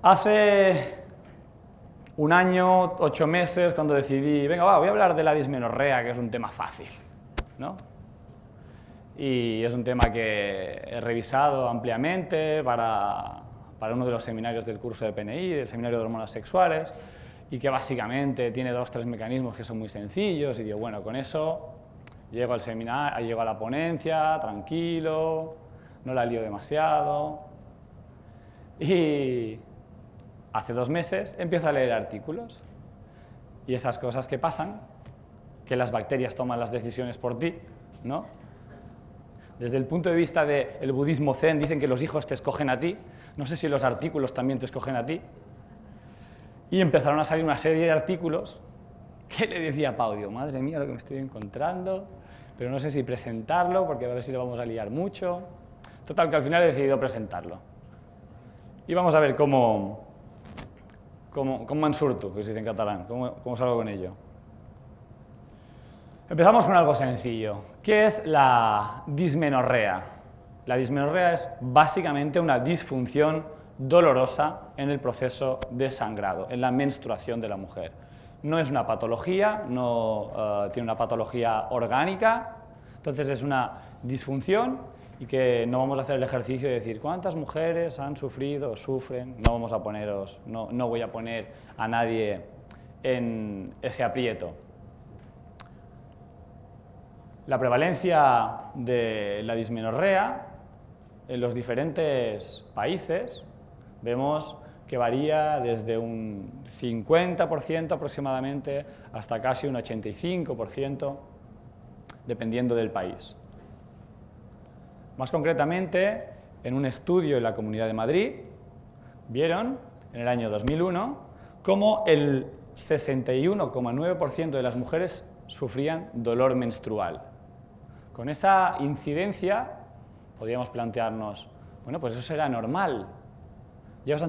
Hace un año, 8 meses, cuando decidí, venga, voy a hablar de la dismenorrea, que es un tema fácil, ¿no? Y es un tema que he revisado ampliamente para uno de los seminarios del curso de PNI, del seminario de hormonas sexuales, y que básicamente tiene 2 o 3 mecanismos que son muy sencillos, y digo, bueno, con eso llego al seminario, llego a la ponencia, tranquilo, no la lío demasiado, y hace 2 meses empiezo a leer artículos, y esas cosas que pasan, que las bacterias toman las decisiones por ti, ¿no? Desde el punto de vista del budismo zen, dicen que los hijos te escogen a ti. No sé si los artículos también te escogen a ti. Y empezaron a salir una serie de artículos que le decía a Pau, digo, madre mía, lo que me estoy encontrando, pero no sé si presentarlo, porque a ver si lo vamos a liar mucho. Total, que al final he decidido presentarlo. Y vamos a ver cómo en surto, que se dice en catalán, cómo salgo con ello. Empezamos con algo sencillo. ¿Qué es la dismenorrea? La dismenorrea es básicamente una disfunción dolorosa en el proceso de sangrado, en la menstruación de la mujer. No es una patología, no tiene una patología orgánica, entonces es una disfunción y que no vamos a hacer el ejercicio de decir cuántas mujeres han sufrido o sufren, no vamos a poneros, no voy a poner a nadie en ese aprieto. La prevalencia de la dismenorrea en los diferentes países vemos que varía desde un 50% aproximadamente hasta casi un 85%, dependiendo del país. Más concretamente, en un estudio en la Comunidad de Madrid, vieron en el año 2001 cómo el 61,9% de las mujeres sufrían dolor menstrual. Con esa incidencia podríamos plantearnos, bueno, pues eso será normal. Ya os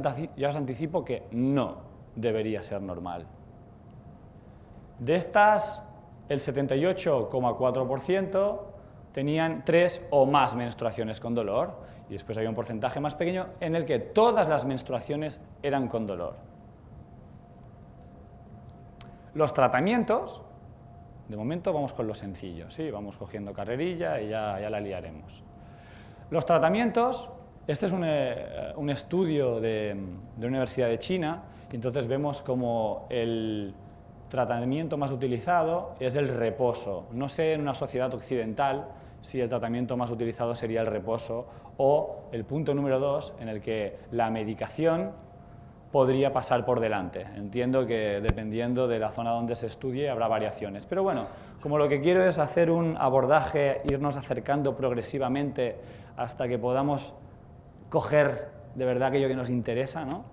anticipo que no debería ser normal. De estas, el 78,4% tenían 3 o más menstruaciones con dolor, y después había un porcentaje más pequeño en el que todas las menstruaciones eran con dolor. Los tratamientos, de momento vamos con lo sencillo, ¿sí? Vamos cogiendo carrerilla y ya la liaremos. Los tratamientos, este es un estudio de la Universidad de China, y entonces vemos como el tratamiento más utilizado es el reposo. No sé en una sociedad occidental si el tratamiento más utilizado sería el reposo o el punto número 2 en el que la medicación podría pasar por delante. Entiendo que dependiendo de la zona donde se estudie habrá variaciones. Pero bueno, como lo que quiero es hacer un abordaje, irnos acercando progresivamente hasta que podamos coger de verdad aquello que nos interesa, ¿no?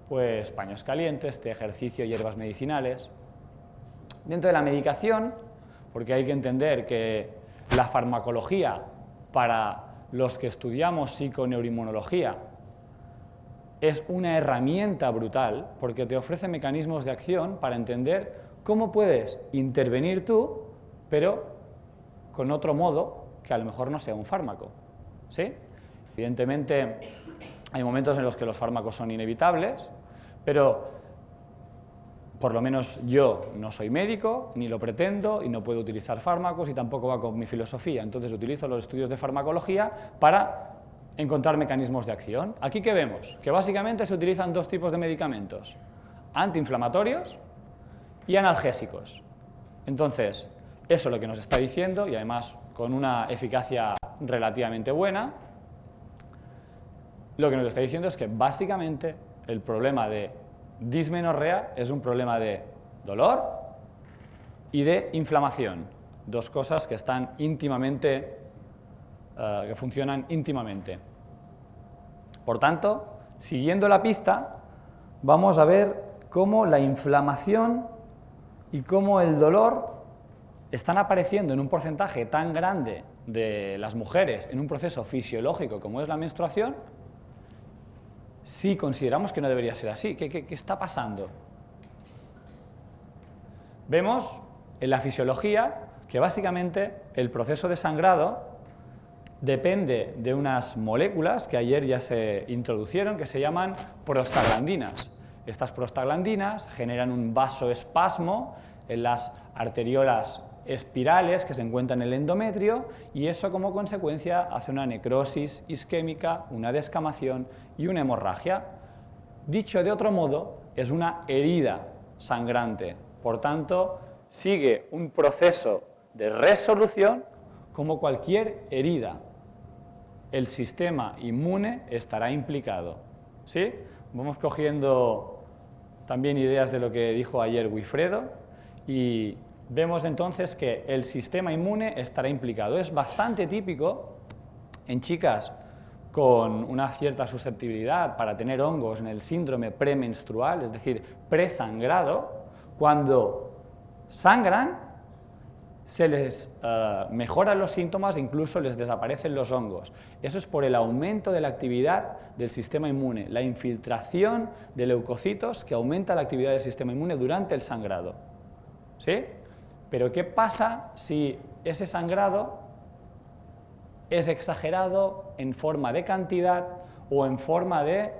Pues paños calientes, té, ejercicio, hierbas medicinales. Dentro de la medicación, porque hay que entender que la farmacología para los que estudiamos psiconeuroinmunología es una herramienta brutal porque te ofrece mecanismos de acción para entender cómo puedes intervenir tú, pero con otro modo que a lo mejor no sea un fármaco, ¿sí? Evidentemente hay momentos en los que los fármacos son inevitables, pero por lo menos yo no soy médico, ni lo pretendo, y no puedo utilizar fármacos y tampoco va con mi filosofía. Entonces utilizo los estudios de farmacología para encontrar mecanismos de acción. Aquí, ¿qué vemos? Que básicamente se utilizan 2 tipos de medicamentos, antiinflamatorios y analgésicos. Entonces, eso es lo que nos está diciendo, y además con una eficacia relativamente buena, lo que nos está diciendo es que básicamente el problema de dismenorrea es un problema de dolor y de inflamación, 2 cosas que están íntimamente que funcionan íntimamente. Por tanto, siguiendo la pista, vamos a ver cómo la inflamación y cómo el dolor están apareciendo en un porcentaje tan grande de las mujeres en un proceso fisiológico como es la menstruación, si consideramos que no debería ser así. ¿Qué está pasando? Vemos en la fisiología que básicamente el proceso de sangrado depende de unas moléculas que ayer ya se introdujeron, que se llaman prostaglandinas. Estas prostaglandinas generan un vasoespasmo en las arteriolas espirales que se encuentran en el endometrio y eso como consecuencia hace una necrosis isquémica, una descamación y una hemorragia. Dicho de otro modo, es una herida sangrante. Por tanto, sigue un proceso de resolución como cualquier herida. El sistema inmune estará implicado. ¿Sí? Vamos cogiendo también ideas de lo que dijo ayer Wilfredo y vemos entonces que el sistema inmune estará implicado. Es bastante típico en chicas con una cierta susceptibilidad para tener hongos en el síndrome premenstrual, es decir, presangrado, cuando sangran se les mejoran los síntomas e incluso les desaparecen los hongos. Eso es por el aumento de la actividad del sistema inmune, la infiltración de leucocitos que aumenta la actividad del sistema inmune durante el sangrado. ¿Sí? Pero ¿qué pasa si ese sangrado es exagerado en forma de cantidad o en forma de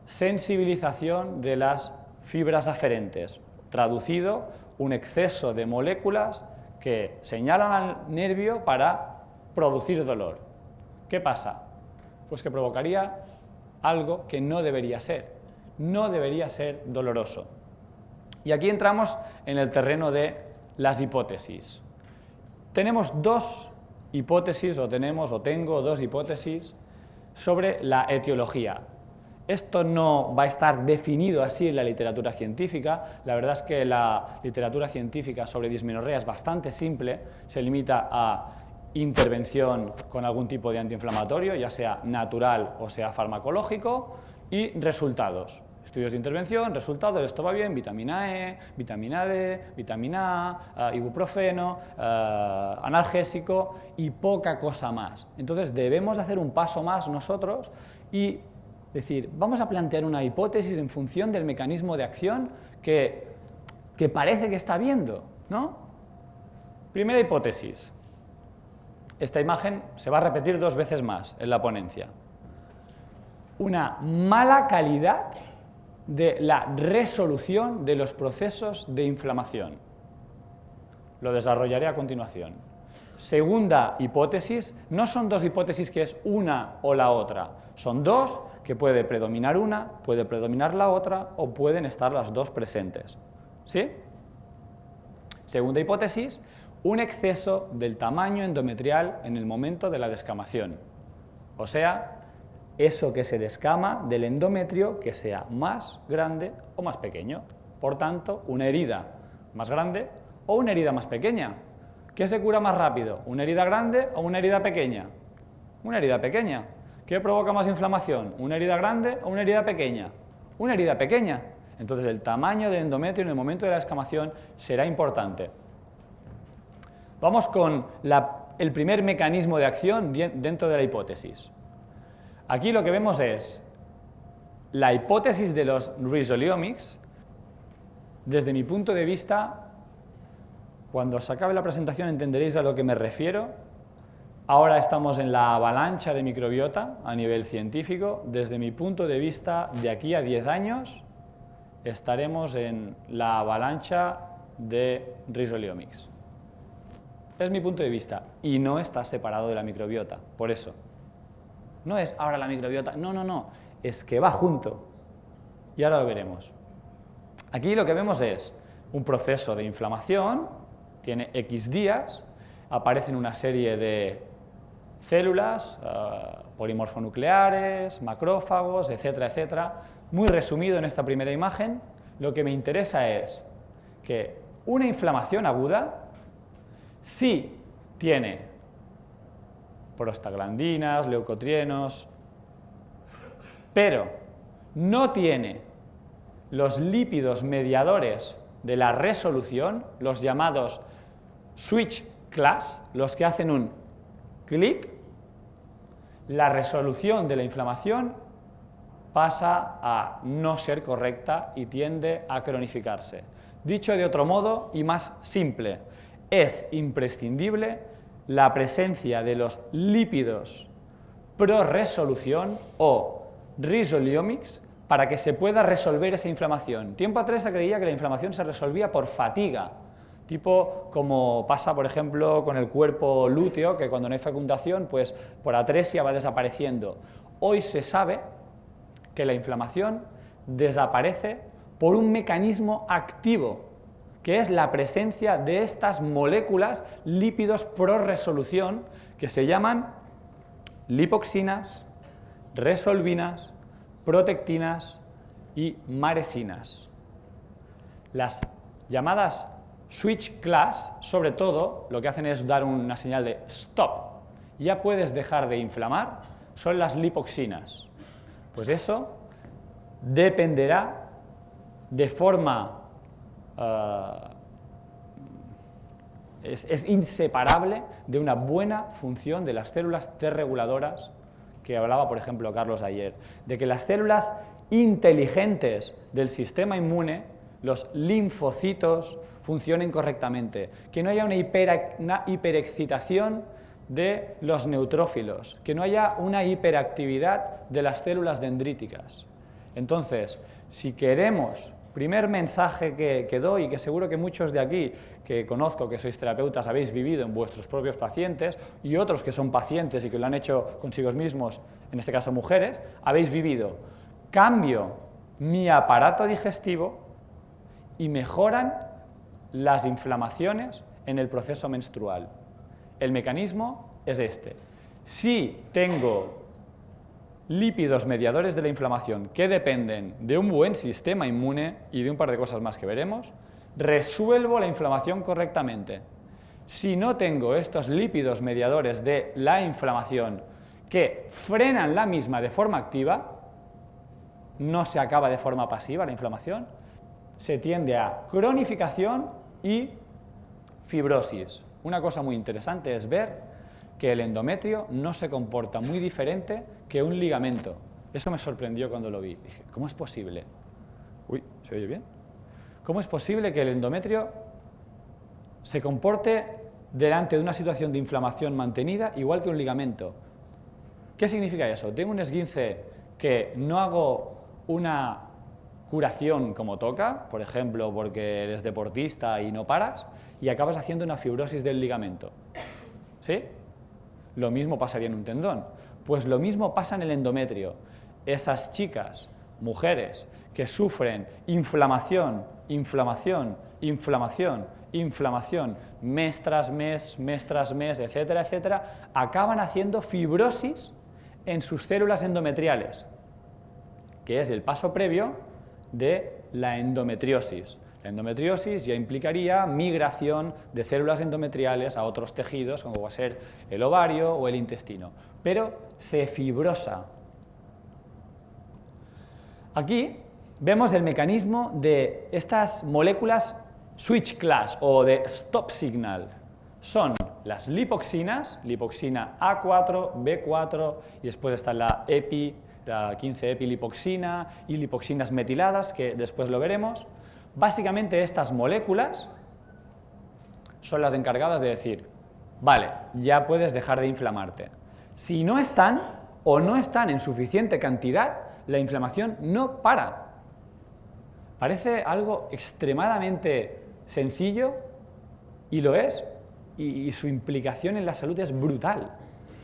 sensibilización de las fibras aferentes? Traducido, un exceso de moléculas que señalan al nervio para producir dolor. ¿Qué pasa? Pues que provocaría algo que no debería ser. No debería ser doloroso. Y aquí entramos en el terreno de las hipótesis. Tenemos dos hipótesis, tengo dos hipótesis sobre la etiología. Esto no va a estar definido así en la literatura científica. La verdad es que la literatura científica sobre dismenorrea es bastante simple, se limita a intervención con algún tipo de antiinflamatorio, ya sea natural o sea farmacológico, y resultados. Estudios de intervención, resultados, esto va bien, vitamina E, vitamina D, vitamina A, ibuprofeno, analgésico y poca cosa más. Entonces debemos hacer un paso más nosotros y decir, vamos a plantear una hipótesis en función del mecanismo de acción que parece que está viendo, ¿no? Primera hipótesis. Esta imagen se va a repetir 2 veces más en la ponencia. Una mala calidad de la resolución de los procesos de inflamación. Lo desarrollaré a continuación. Segunda hipótesis, no son 2 hipótesis que es una o la otra, son 2 que puede predominar una, puede predominar la otra o pueden estar las 2 presentes. ¿Sí? Segunda hipótesis, un exceso del tamaño endometrial en el momento de la descamación. O sea, eso que se descama del endometrio que sea más grande o más pequeño. Por tanto, una herida más grande o una herida más pequeña. ¿Qué se cura más rápido? ¿Una herida grande o una herida pequeña? Una herida pequeña. ¿Qué provoca más inflamación? ¿Una herida grande o una herida pequeña? Una herida pequeña. Entonces el tamaño del endometrio en el momento de la descamación será importante. Vamos con el primer mecanismo de acción dentro de la hipótesis. Aquí lo que vemos es la hipótesis de los Rhizoliomics. Desde mi punto de vista, cuando os acabe la presentación entenderéis a lo que me refiero. Ahora estamos en la avalancha de microbiota a nivel científico. Desde mi punto de vista, de aquí a 10 años estaremos en la avalancha de Rhizoliomics. Es mi punto de vista y no está separado de la microbiota, por eso. No es ahora la microbiota, no, es que va junto y ahora lo veremos. Aquí lo que vemos es un proceso de inflamación, tiene X días, aparecen una serie de células, polimorfonucleares, macrófagos, etcétera, etcétera. Muy resumido en esta primera imagen, lo que me interesa es que una inflamación aguda sí tiene prostaglandinas, leucotrienos, pero no tiene los lípidos mediadores de la resolución, los llamados switch class, los que hacen un clic, la resolución de la inflamación pasa a no ser correcta y tiende a cronificarse. Dicho de otro modo y más simple, es imprescindible la presencia de los lípidos pro-resolución o resoliomics para que se pueda resolver esa inflamación. Tiempo atrás se creía que la inflamación se resolvía por fatiga, tipo como pasa, por ejemplo, con el cuerpo lúteo, que cuando no hay fecundación, pues por atresia va desapareciendo. Hoy se sabe que la inflamación desaparece por un mecanismo activo, que es la presencia de estas moléculas lípidos pro-resolución que se llaman lipoxinas, resolvinas, protectinas y maresinas. Las llamadas switch class, sobre todo, lo que hacen es dar una señal de stop. Ya puedes dejar de inflamar, son las lipoxinas. Pues eso dependerá de forma... es inseparable de una buena función de las células T reguladoras que hablaba, por ejemplo, Carlos ayer, de que las células inteligentes del sistema inmune, los linfocitos, funcionen correctamente, que no haya una hiperexcitación de los neutrófilos, que no haya una hiperactividad de las células dendríticas. Entonces, si queremos, primer mensaje que doy, y que seguro que muchos de aquí que conozco, que sois terapeutas, habéis vivido en vuestros propios pacientes, y otros que son pacientes y que lo han hecho consigo mismos, en este caso mujeres, habéis vivido, cambio mi aparato digestivo y mejoran las inflamaciones en el proceso menstrual. El mecanismo es este. Si tengo lípidos mediadores de la inflamación que dependen de un buen sistema inmune y de un par de cosas más que veremos, resuelvo la inflamación correctamente. Si no tengo estos lípidos mediadores de la inflamación que frenan la misma de forma activa, no se acaba de forma pasiva la inflamación, se tiende a cronificación y fibrosis. Una cosa muy interesante es ver que el endometrio no se comporta muy diferente que un ligamento. Eso me sorprendió cuando lo vi. Dije, ¿cómo es posible? Uy, ¿se oye bien? ¿Cómo es posible que el endometrio se comporte delante de una situación de inflamación mantenida igual que un ligamento? ¿Qué significa eso? Tengo un esguince que no hago una curación como toca, por ejemplo, porque eres deportista y no paras, y acabas haciendo una fibrosis del ligamento. ¿Sí? Lo mismo pasaría en un tendón. Pues lo mismo pasa en el endometrio. Esas chicas, mujeres, que sufren inflamación, inflamación, inflamación, inflamación, mes tras mes, etcétera, etcétera, acaban haciendo fibrosis en sus células endometriales, que es el paso previo de la endometriosis. La endometriosis ya implicaría migración de células endometriales a otros tejidos, como va a ser el ovario o el intestino, pero se fibrosa. Aquí vemos el mecanismo de estas moléculas switch class o de stop signal. Son las lipoxinas, lipoxina A4, B4 y después está la 15-epilipoxina y lipoxinas metiladas, que después lo veremos. Básicamente estas moléculas son las encargadas de decir, vale, ya puedes dejar de inflamarte. Si no están o no están en suficiente cantidad, la inflamación no para. Parece algo extremadamente sencillo y lo es, y su implicación en la salud es brutal.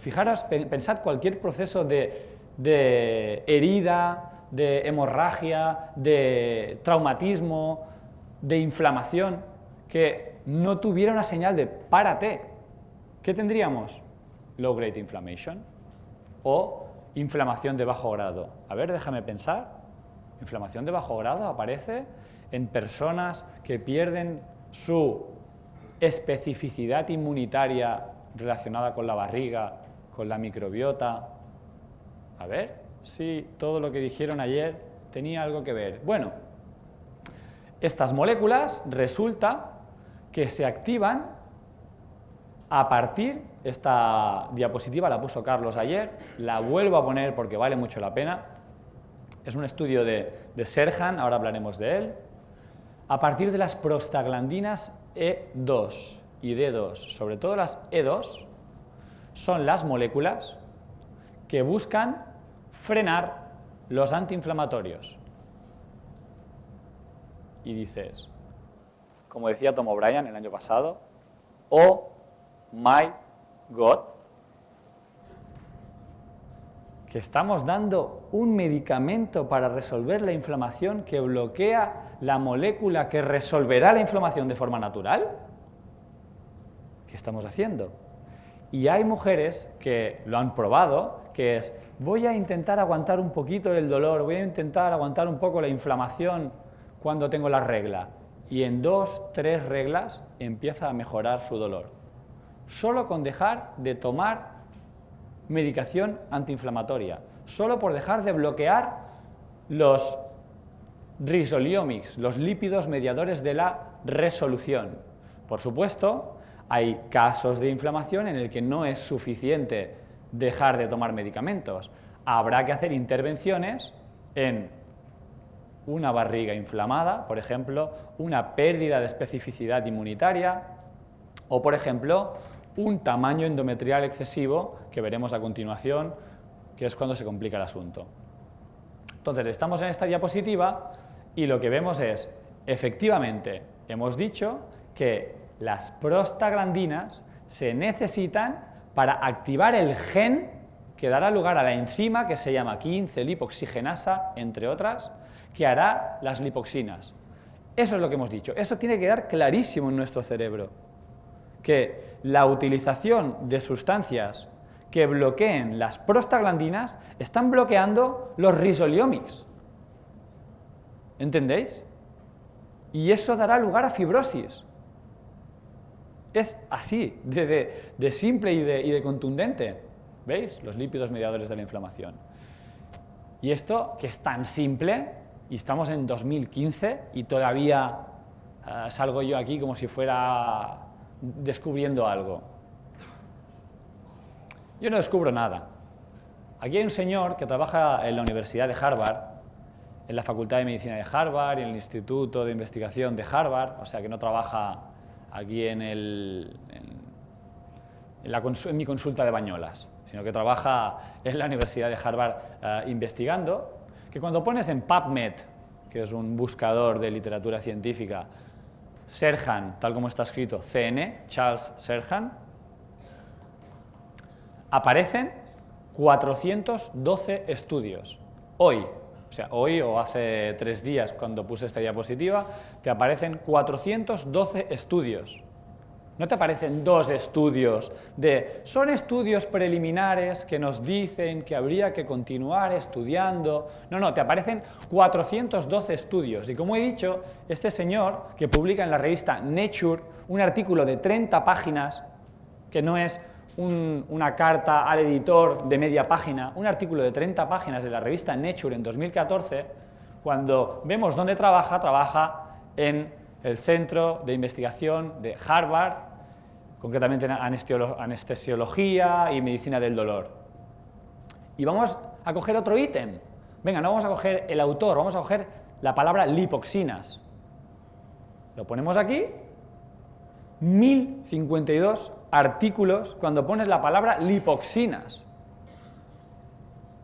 Fijaros, pensad cualquier proceso de herida, de hemorragia, de traumatismo, de inflamación, que no tuviera una señal de párate. ¿Qué tendríamos? Low grade inflammation o inflamación de bajo grado. A ver, déjame pensar. Inflamación de bajo grado aparece en personas que pierden su especificidad inmunitaria relacionada con la barriga, con la microbiota. A ver si todo lo que dijeron ayer tenía algo que ver. Bueno, estas moléculas resulta que se activan a partir, esta diapositiva la puso Carlos ayer, la vuelvo a poner porque vale mucho la pena, es un estudio de Serhan, ahora hablaremos de él, a partir de las prostaglandinas E2 y D2, sobre todo las E2, son las moléculas que buscan frenar los antiinflamatorios. Y dices, como decía Tom O'Brien el año pasado, oh my God, que estamos dando un medicamento para resolver la inflamación que bloquea la molécula que resolverá la inflamación de forma natural. ¿Qué estamos haciendo? Y hay mujeres que lo han probado, que es, voy a intentar aguantar un poquito el dolor, voy a intentar aguantar un poco la inflamación cuando tengo la regla. Y en 2, 3 reglas empieza a mejorar su dolor. Solo con dejar de tomar medicación antiinflamatoria, solo por dejar de bloquear los risoliomics, los lípidos mediadores de la resolución. Por supuesto, hay casos de inflamación en el que no es suficiente dejar de tomar medicamentos. Habrá que hacer intervenciones en una barriga inflamada, por ejemplo, una pérdida de especificidad inmunitaria o, por ejemplo, un tamaño endometrial excesivo, que veremos a continuación, que es cuando se complica el asunto. Entonces, estamos en esta diapositiva y lo que vemos es, efectivamente, hemos dicho que las prostaglandinas se necesitan para activar el gen que dará lugar a la enzima que se llama 15-lipoxigenasa, entre otras, que hará las lipoxinas. Eso es lo que hemos dicho. Eso tiene que quedar clarísimo en nuestro cerebro. Que la utilización de sustancias que bloqueen las prostaglandinas están bloqueando los risoliomics. ¿Entendéis? Y eso dará lugar a fibrosis. Es así, de simple y de contundente. ¿Veis? Los lípidos mediadores de la inflamación. Y esto, que es tan simple, y estamos en 2015 y todavía salgo yo aquí como si fuera descubriendo algo. Yo no descubro nada. Aquí hay un señor que trabaja en la Universidad de Harvard, en la Facultad de Medicina de Harvard y en el Instituto de Investigación de Harvard, o sea que no trabaja aquí en mi consulta de Bañolas, sino que trabaja en la Universidad de Harvard investigando, que cuando pones en PubMed, que es un buscador de literatura científica, Serhan, tal como está escrito, CN, Charles Serhan, aparecen 412 estudios. Hoy, o sea, hoy o hace 3 días cuando puse esta diapositiva, te aparecen 412 estudios. No te aparecen 2 estudios son estudios preliminares que nos dicen que habría que continuar estudiando. No, te aparecen 412 estudios. Y como he dicho, este señor que publica en la revista Nature un artículo de 30 páginas, que no es una carta al editor de media página, un artículo de 30 páginas de la revista Nature en 2014, cuando vemos dónde trabaja en el Centro de Investigación de Harvard, concretamente en anestesiología y medicina del dolor. Y vamos a coger otro ítem. Venga, no vamos a coger el autor, vamos a coger la palabra lipoxinas. Lo ponemos aquí. 1052 artículos cuando pones la palabra lipoxinas.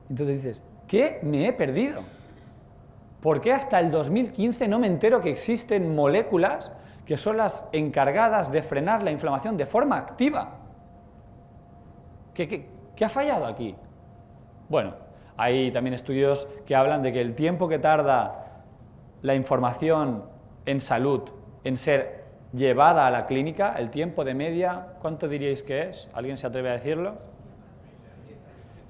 Entonces dices, ¿qué me he perdido? ¿Por qué hasta el 2015 no me entero que existen moléculas que son las encargadas de frenar la inflamación de forma activa? ¿Qué ha fallado aquí? Bueno, hay también estudios que hablan de que el tiempo que tarda la información en salud en ser llevada a la clínica, el tiempo de media, ¿cuánto diríais que es? ¿Alguien se atreve a decirlo?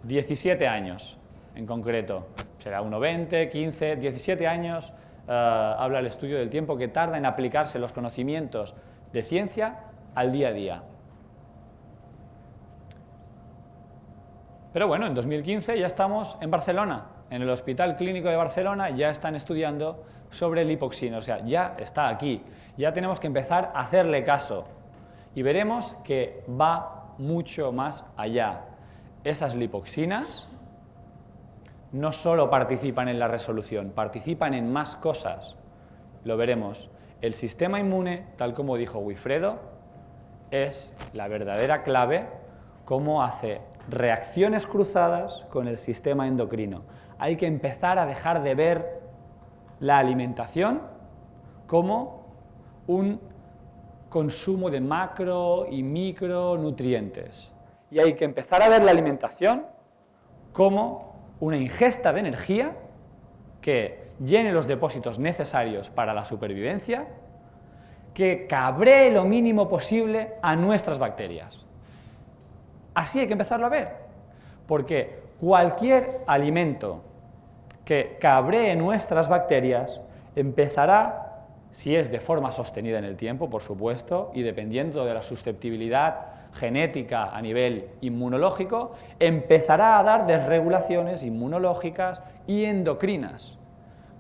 17 años en concreto. Será 20, 15, 17 años, habla el estudio del tiempo que tarda en aplicarse los conocimientos de ciencia al día a día. Pero bueno, en 2015 ya estamos en Barcelona, en el Hospital Clínico de Barcelona ya están estudiando sobre lipoxina, o sea, ya está aquí, ya tenemos que empezar a hacerle caso y veremos que va mucho más allá. Esas lipoxinas no solo participan en la resolución, participan en más cosas. Lo veremos. El sistema inmune, tal como dijo Wilfredo, es la verdadera clave cómo hace reacciones cruzadas con el sistema endocrino. Hay que empezar a dejar de ver la alimentación como un consumo de macro y micronutrientes. Y hay que empezar a ver la alimentación como una ingesta de energía que llene los depósitos necesarios para la supervivencia, que cabree lo mínimo posible a nuestras bacterias. Así hay que empezarlo a ver, porque cualquier alimento que cabree nuestras bacterias empezará, si es de forma sostenida en el tiempo, por supuesto, y dependiendo de la susceptibilidad genética a nivel inmunológico, empezará a dar desregulaciones inmunológicas y endocrinas.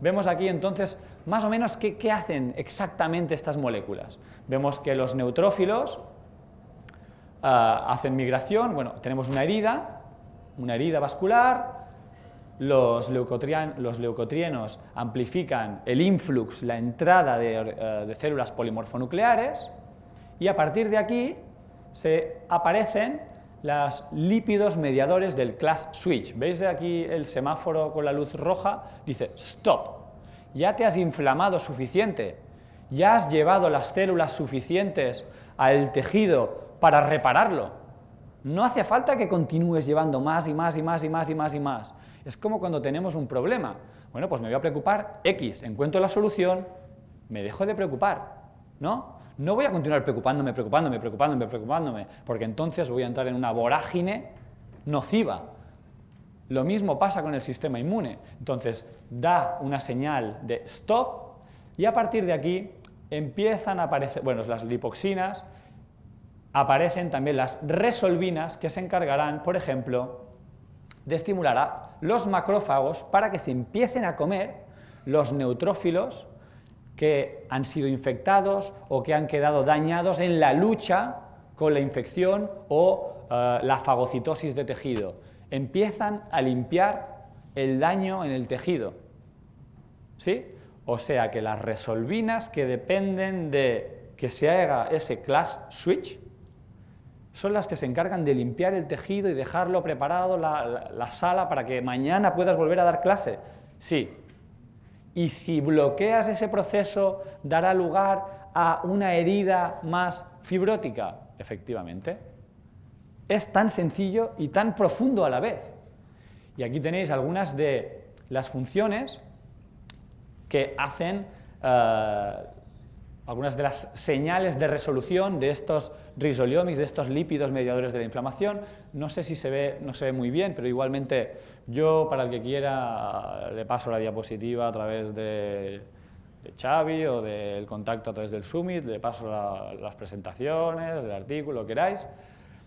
Vemos aquí entonces más o menos qué hacen exactamente estas moléculas. Vemos que los neutrófilos hacen migración, bueno, tenemos una herida vascular, los leucotrienos amplifican el influx, la entrada de células polimorfonucleares, y a partir de aquí se aparecen los lípidos mediadores del class switch. ¿Veis aquí el semáforo con la luz roja? Dice stop, ya te has inflamado suficiente, ya has llevado las células suficientes al tejido para repararlo. No hace falta que continúes llevando más y más y más y más y más y más. Es como cuando tenemos un problema. Bueno, pues me voy a preocupar X, encuentro la solución, me dejo de preocupar, ¿no? No voy a continuar preocupándome, porque entonces voy a entrar en una vorágine nociva. Lo mismo pasa con el sistema inmune. Entonces, da una señal de stop y a partir de aquí empiezan a aparecer, bueno, las lipoxinas, aparecen también las resolvinas que se encargarán, por ejemplo, de estimular a los macrófagos para que se empiecen a comer los neutrófilos que han sido infectados o que han quedado dañados en la lucha con la infección o la fagocitosis de tejido. Empiezan a limpiar el daño en el tejido, ¿sí? O sea que las resolvinas que dependen de que se haga ese class switch son las que se encargan de limpiar el tejido y dejarlo preparado, la sala, para que mañana puedas volver a dar clase. Sí. Y si bloqueas ese proceso, dará lugar a una herida más fibrótica. Efectivamente. Es tan sencillo y tan profundo a la vez. Y aquí tenéis algunas de las funciones que hacen algunas de las señales de resolución de estos risoliomics, de estos lípidos mediadores de la inflamación. No sé si no se ve muy bien, pero igualmente yo, para el que quiera, le paso la diapositiva a través de Xavi o del contacto a través del Summit, le paso las presentaciones, el artículo, lo que queráis.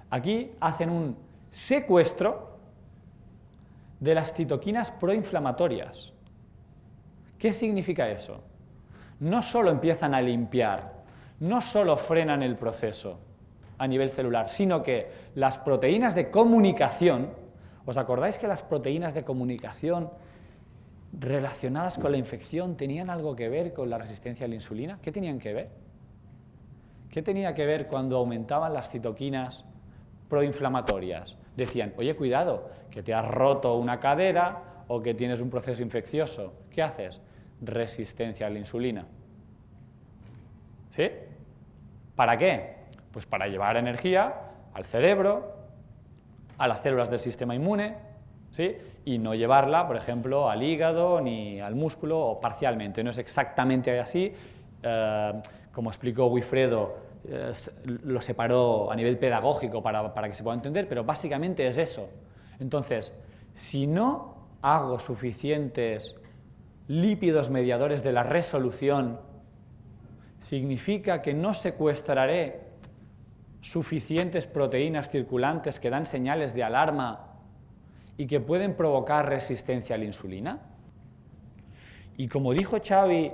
Aquí hacen un secuestro de las citoquinas proinflamatorias. ¿Qué significa eso? No solo empiezan a limpiar, no solo frenan el proceso a nivel celular, sino que las proteínas de comunicación, ¿os acordáis que las proteínas de comunicación relacionadas con la infección tenían algo que ver con la resistencia a la insulina? ¿Qué tenían que ver? ¿Qué tenía que ver cuando aumentaban las citoquinas proinflamatorias? Decían, oye, cuidado, que te has roto una cadera o que tienes un proceso infeccioso. ¿Qué haces? Resistencia a la insulina. ¿Sí? ¿Para qué? Pues para llevar energía al cerebro, a las células del sistema inmune, ¿sí? Y no llevarla, por ejemplo, al hígado ni al músculo o parcialmente. No es exactamente así. Como explicó Wilfredo, lo separó a nivel pedagógico para que se pueda entender, pero básicamente es eso. Entonces, si no hago suficientes lípidos mediadores de la resolución, significa que no secuestraré suficientes proteínas circulantes que dan señales de alarma y que pueden provocar resistencia a la insulina. Y como dijo Xavi,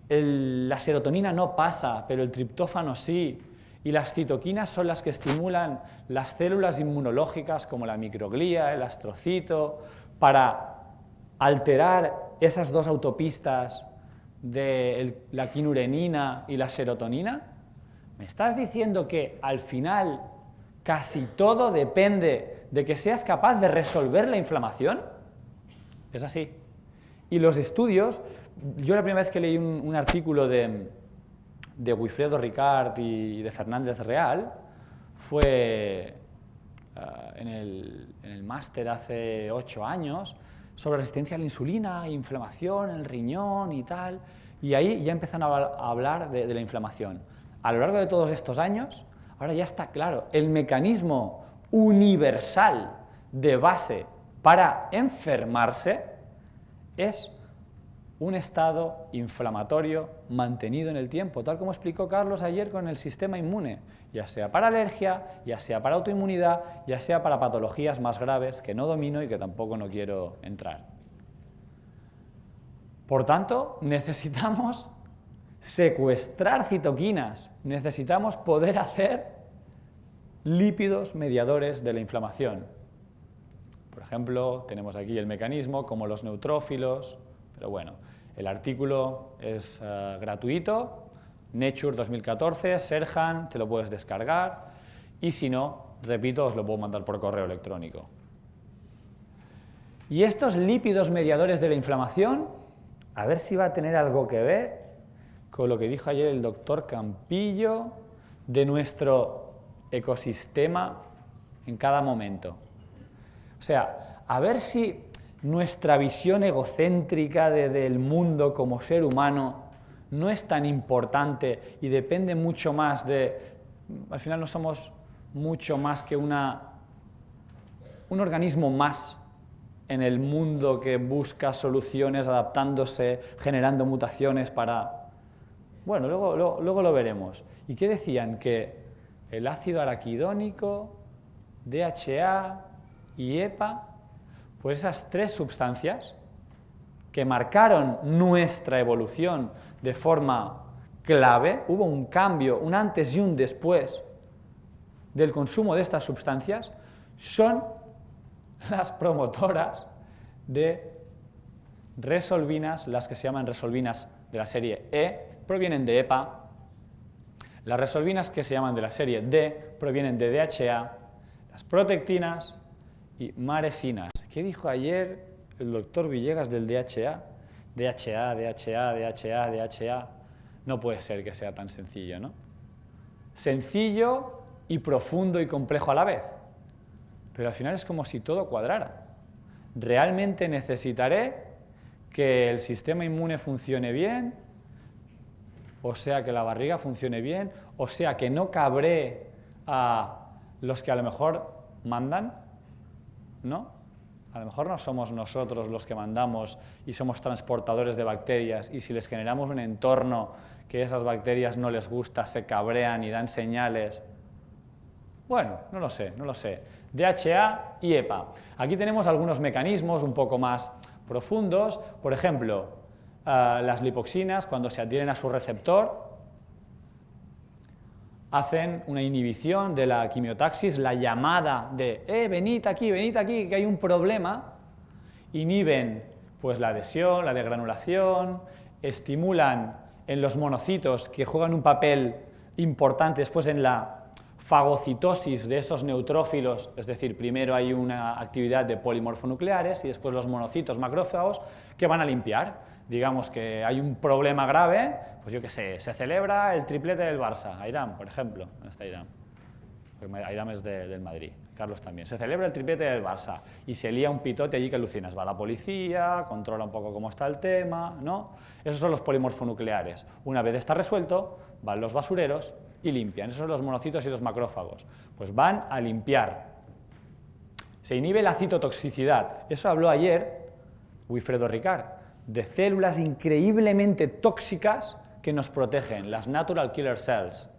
la serotonina no pasa, pero el triptófano sí, y las citoquinas son las que estimulan las células inmunológicas como la microglía, el astrocito, para alterar esas dos autopistas de la quinurenina y la serotonina. ¿Me estás diciendo que al final casi todo depende de que seas capaz de resolver la inflamación. Es así. Y los estudios, yo la primera vez que leí un artículo de Wilfredo Ricard y de Fernández Real fue en el máster hace 8 años sobre resistencia a la insulina, inflamación en el riñón y tal, y ahí ya empiezan a hablar de la inflamación. A lo largo de todos estos años, ahora ya está claro, el mecanismo universal de base para enfermarse es un estado inflamatorio mantenido en el tiempo, tal como explicó Carlos ayer con el sistema inmune, ya sea para alergia, ya sea para autoinmunidad, ya sea para patologías más graves que no domino y que tampoco no quiero entrar. Por tanto, necesitamos secuestrar citoquinas, necesitamos poder hacer lípidos mediadores de la inflamación. Por ejemplo, tenemos aquí el mecanismo como los neutrófilos, pero bueno, el artículo es gratuito, Nature 2014, Serhan, te lo puedes descargar y si no, repito, os lo puedo mandar por correo electrónico. Y estos lípidos mediadores de la inflamación, a ver si va a tener algo que ver con lo que dijo ayer el doctor Campillo de nuestro ecosistema en cada momento. O sea, a ver si nuestra visión egocéntrica del mundo como ser humano no es tan importante y depende mucho más de... Al final no somos mucho más que un organismo más en el mundo que busca soluciones adaptándose, generando mutaciones para... Bueno, luego lo veremos. ¿Y qué decían? Que el ácido araquidónico, DHA y EPA, pues esas 3 sustancias que marcaron nuestra evolución de forma clave, hubo un cambio, un antes y un después del consumo de estas sustancias, son las promotoras de resolvinas, las que se llaman resolvinas de la serie E, provienen de EPA, las resolvinas que se llaman de la serie D provienen de DHA, las protectinas y maresinas. ¿Qué dijo ayer el doctor Villegas del DHA? DHA. No puede ser que sea tan sencillo, ¿no? Sencillo y profundo y complejo a la vez. Pero al final es como si todo cuadrara. Realmente necesitaré que el sistema inmune funcione bien, o sea que la barriga funcione bien, o sea que no cabré a los que a lo mejor mandan, ¿no? A lo mejor no somos nosotros los que mandamos y somos transportadores de bacterias, y si les generamos un entorno que esas bacterias no les gusta, se cabrean y dan señales. Bueno, no lo sé. DHA y EPA. Aquí tenemos algunos mecanismos un poco más profundos. Por ejemplo, las lipoxinas, cuando se adhieren a su receptor, hacen una inhibición de la quimiotaxis, la llamada de venid aquí, que hay un problema. Inhiben pues, la adhesión, la degranulación, estimulan en los monocitos, que juegan un papel importante después en la fagocitosis de esos neutrófilos, es decir, primero hay una actividad de polimorfonucleares y después los monocitos macrófagos que van a limpiar. Digamos que hay un problema grave, pues yo qué sé, se celebra el triplete del Barça, Airam, por ejemplo. ¿Dónde está Airam? Porque Airam es del Madrid, Carlos también. Se celebra el triplete del Barça y se lía un pitote allí que alucinas. Va la policía, controla un poco cómo está el tema, ¿no? Esos son los polimorfonucleares. Una vez está resuelto, van los basureros y limpian. Esos son los monocitos y los macrófagos. Pues van a limpiar. Se inhibe la citotoxicidad. Eso habló ayer Wilfredo Ricard, de células increíblemente tóxicas que nos protegen, las natural killer cells.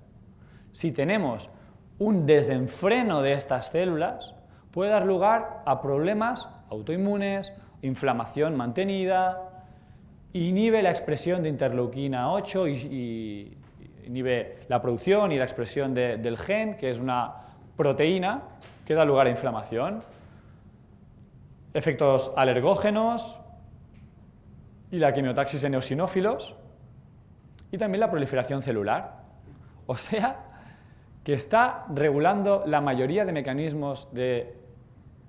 Si tenemos un desenfreno de estas células, puede dar lugar a problemas autoinmunes, inflamación mantenida, inhibe la expresión de interleuquina 8 y inhibe la producción y la expresión del gen, que es una proteína que da lugar a inflamación. Efectos alergógenos y la quimiotaxis en eosinófilos y también la proliferación celular. O sea, que está regulando la mayoría de mecanismos de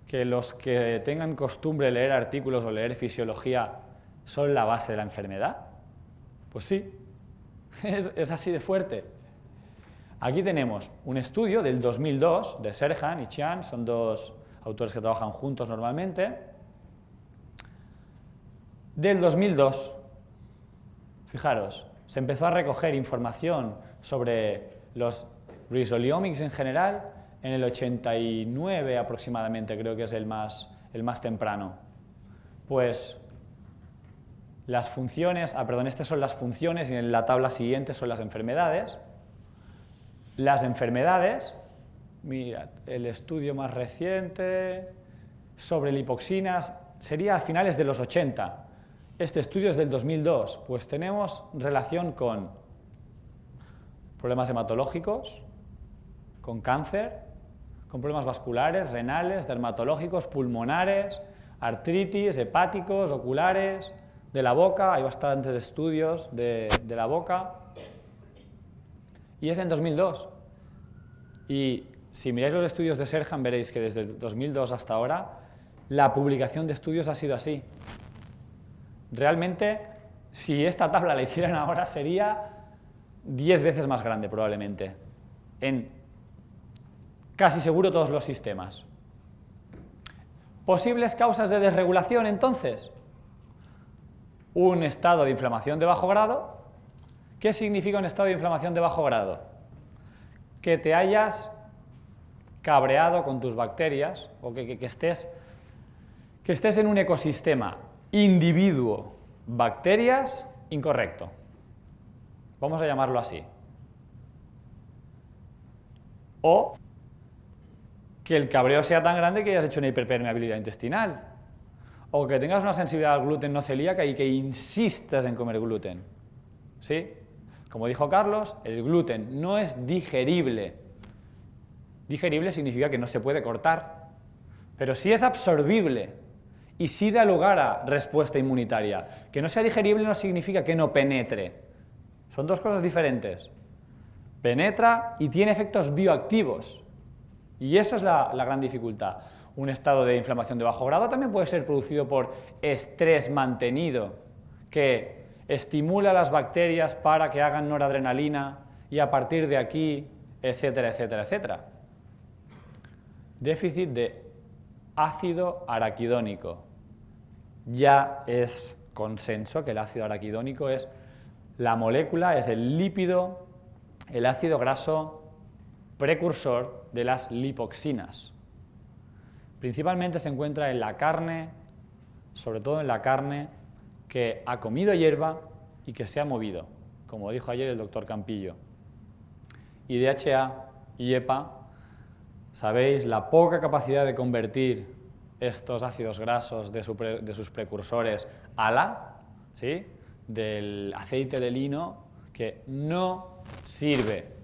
que los que tengan costumbre de leer artículos o leer fisiología son la base de la enfermedad? Pues sí, es así de fuerte. Aquí tenemos un estudio del 2002 de Serhan y Chian, son dos autores que trabajan juntos normalmente, del 2002. Fijaros, se empezó a recoger información sobre los risoliomics en general en el 89 aproximadamente, creo que es el más temprano. Pues las funciones, estas son las funciones y en la tabla siguiente son las enfermedades. Las enfermedades, mirad, el estudio más reciente sobre lipoxinas sería a finales de los 80. Este estudio es del 2002, pues tenemos relación con problemas hematológicos, con cáncer, con problemas vasculares, renales, dermatológicos, pulmonares, artritis, hepáticos, oculares, de la boca, hay bastantes estudios de la boca, y es en 2002. Y si miráis los estudios de Serhan veréis que desde 2002 hasta ahora la publicación de estudios ha sido así. Realmente, si esta tabla la hicieran ahora, sería 10 veces más grande probablemente, en casi seguro todos los sistemas. ¿Posibles causas de desregulación entonces? Un estado de inflamación de bajo grado. ¿Qué significa un estado de inflamación de bajo grado? Que te hayas cabreado con tus bacterias o que estés en un ecosistema individuo, bacterias, incorrecto. Vamos a llamarlo así. O que el cabreo sea tan grande que hayas hecho una hiperpermeabilidad intestinal. O que tengas una sensibilidad al gluten no celíaca y que insistas en comer gluten. ¿Sí? Como dijo Carlos, el gluten no es digerible. Digerible significa que no se puede cortar, pero sí es absorbible y sí da lugar a respuesta inmunitaria. Que no sea digerible no significa que no penetre. Son dos cosas diferentes. Penetra y tiene efectos bioactivos. Y eso es la gran dificultad. Un estado de inflamación de bajo grado también puede ser producido por estrés mantenido, que estimula a las bacterias para que hagan noradrenalina y a partir de aquí, etcétera, etcétera, etcétera. Déficit de ácido araquidónico. Ya es consenso que el ácido araquidónico es la molécula, es el lípido, el ácido graso precursor de las lipoxinas. Principalmente se encuentra en la carne, sobre todo en la carne que ha comido hierba y que se ha movido, como dijo ayer el doctor Campillo. Y DHA y EPA, sabéis la poca capacidad de convertir estos ácidos grasos de sus precursores ALA, ¿sí? Del aceite de lino, que no sirve.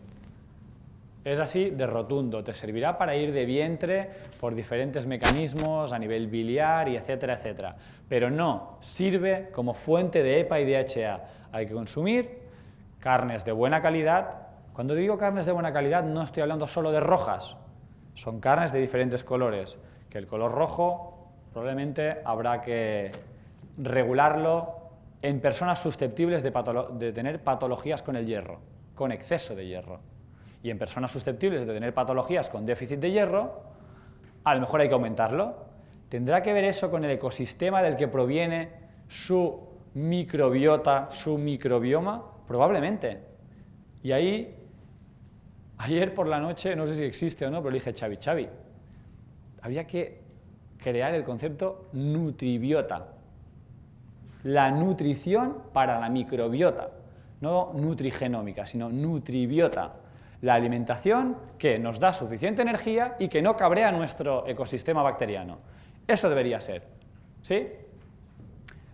Es así de rotundo, te servirá para ir de vientre por diferentes mecanismos a nivel biliar y etcétera, etcétera. Pero no sirve como fuente de EPA y DHA. Hay que consumir carnes de buena calidad. Cuando digo carnes de buena calidad no estoy hablando solo de rojas, son carnes de diferentes colores, que el color rojo probablemente habrá que regularlo en personas susceptibles de tener patologías con el hierro, con exceso de hierro. Y en personas susceptibles de tener patologías con déficit de hierro, a lo mejor hay que aumentarlo. ¿Tendrá que ver eso con el ecosistema del que proviene su microbiota, su microbioma? Probablemente. Y ahí, ayer por la noche, no sé si existe o no, pero le dije, Xavi, habría que crear el concepto nutribiota. La nutrición para la microbiota, no nutrigenómica, sino nutribiota. La alimentación que nos da suficiente energía y que no cabrea nuestro ecosistema bacteriano. Eso debería ser, ¿sí?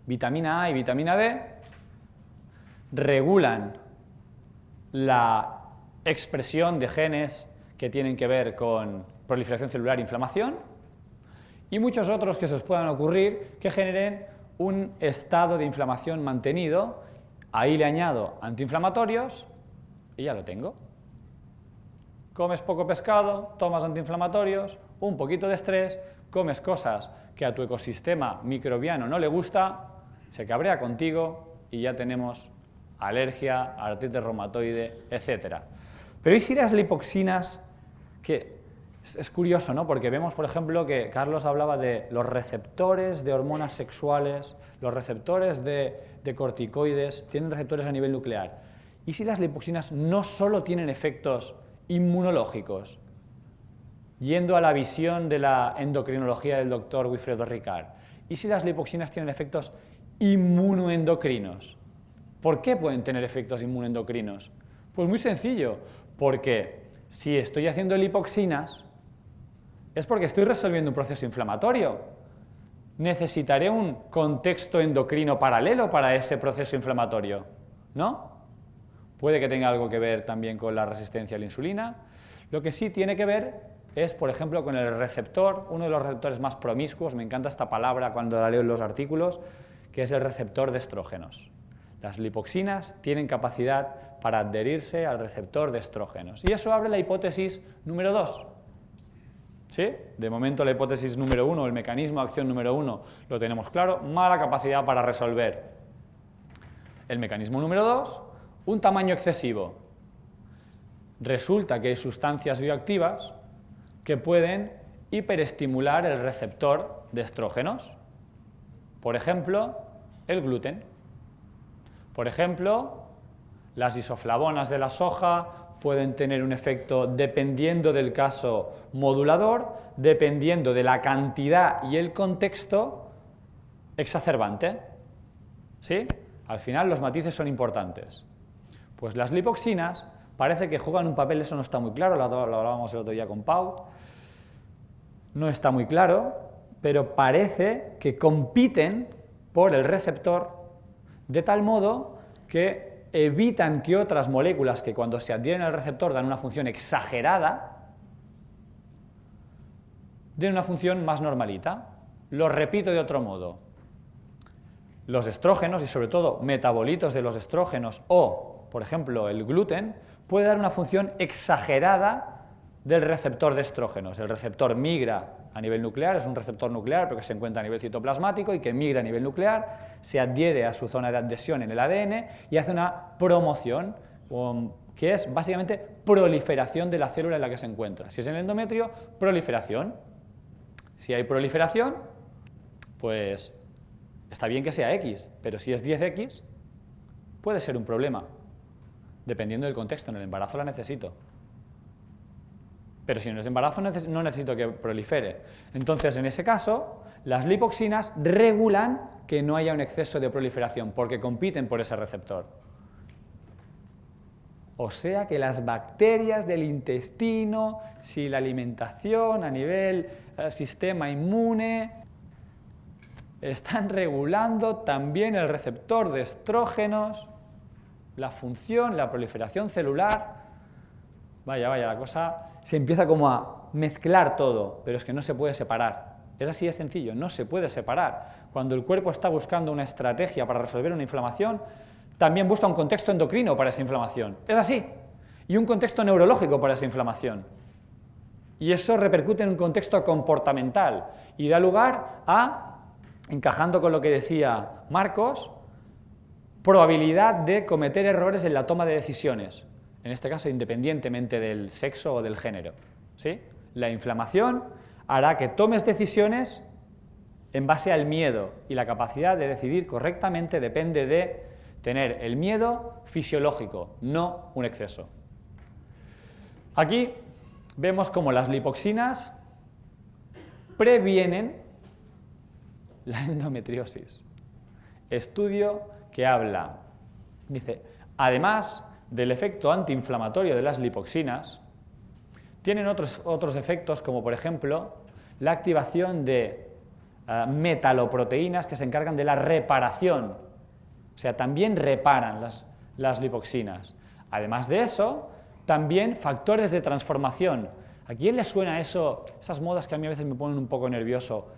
Vitamina A y vitamina D regulan la expresión de genes que tienen que ver con proliferación celular e inflamación y muchos otros que se os puedan ocurrir que generen un estado de inflamación mantenido. Ahí le añado antiinflamatorios y ya lo tengo. Comes poco pescado, tomas antiinflamatorios, un poquito de estrés, comes cosas que a tu ecosistema microbiano no le gusta, se cabrea contigo y ya tenemos alergia, artritis reumatoide, etc. Pero ¿y si las lipoxinas, que es curioso, ¿no? Porque vemos, por ejemplo, que Carlos hablaba de los receptores de hormonas sexuales, los receptores de corticoides, tienen receptores a nivel nuclear. ¿Y si las lipoxinas no solo tienen efectos inmunológicos? Yendo a la visión de la endocrinología del doctor Wilfredo Ricard, ¿y si las lipoxinas tienen efectos inmunoendocrinos? ¿Por qué pueden tener efectos inmunoendocrinos? Pues muy sencillo, porque si estoy haciendo lipoxinas es porque estoy resolviendo un proceso inflamatorio. Necesitaré un contexto endocrino paralelo para ese proceso inflamatorio, ¿no? Puede que tenga algo que ver también con la resistencia a la insulina. Lo que sí tiene que ver es, por ejemplo, con el receptor, uno de los receptores más promiscuos, me encanta esta palabra cuando la leo en los artículos, que es el receptor de estrógenos. Las lipoxinas tienen capacidad para adherirse al receptor de estrógenos. Y eso abre la hipótesis número 2. ¿Sí? De momento la hipótesis número 1, el mecanismo de acción número 1, lo tenemos claro, mala capacidad para resolver. El mecanismo número 2, un tamaño excesivo. Resulta que hay sustancias bioactivas que pueden hiperestimular el receptor de estrógenos. Por ejemplo, el gluten. Por ejemplo, las isoflavonas de la soja pueden tener un efecto, dependiendo del caso, modulador, dependiendo de la cantidad y el contexto, exacerbante. ¿Sí? Al final los matices son importantes. Pues las lipoxinas parece que juegan un papel, eso no está muy claro, lo hablábamos el otro día con Pau, no está muy claro, pero parece que compiten por el receptor de tal modo que evitan que otras moléculas que cuando se adhieren al receptor dan una función exagerada, den una función más normalita. Lo repito de otro modo. Los estrógenos y sobre todo metabolitos de los estrógenos o, por ejemplo, el gluten, puede dar una función exagerada del receptor de estrógenos. El receptor migra a nivel nuclear, es un receptor nuclear pero que se encuentra a nivel citoplasmático y que migra a nivel nuclear, se adhiere a su zona de adhesión en el ADN y hace una promoción, que es básicamente proliferación de la célula en la que se encuentra. Si es en el endometrio, proliferación. Si hay proliferación, pues está bien que sea X, pero si es 10X, puede ser un problema, dependiendo del contexto. En el embarazo la necesito. Pero si en el embarazo no necesito que prolifere. Entonces, en ese caso, las lipoxinas regulan que no haya un exceso de proliferación, porque compiten por ese receptor. O sea que las bacterias del intestino, si la alimentación a nivel sistema inmune, están regulando también el receptor de estrógenos, la función, la proliferación celular. Vaya, la cosa se empieza como a mezclar todo, pero es que no se puede separar. Es así de sencillo, no se puede separar. Cuando el cuerpo está buscando una estrategia para resolver una inflamación, también busca un contexto endocrino para esa inflamación. Es así. Y un contexto neurológico para esa inflamación. Y eso repercute en un contexto comportamental y da lugar a, encajando con lo que decía Marcos, probabilidad de cometer errores en la toma de decisiones. En este caso, independientemente del sexo o del género. ¿Sí? La inflamación hará que tomes decisiones en base al miedo, y la capacidad de decidir correctamente depende de tener el miedo fisiológico, no un exceso. Aquí vemos cómo las lipoxinas previenen la endometriosis. Estudio que habla, dice, además del efecto antiinflamatorio de las lipoxinas, tienen otros efectos, como por ejemplo la activación de metaloproteínas que se encargan de la reparación. O sea, también reparan las lipoxinas. Además de eso, también factores de transformación. ¿A quién le suena eso, esas modas que a mí a veces me ponen un poco nervioso?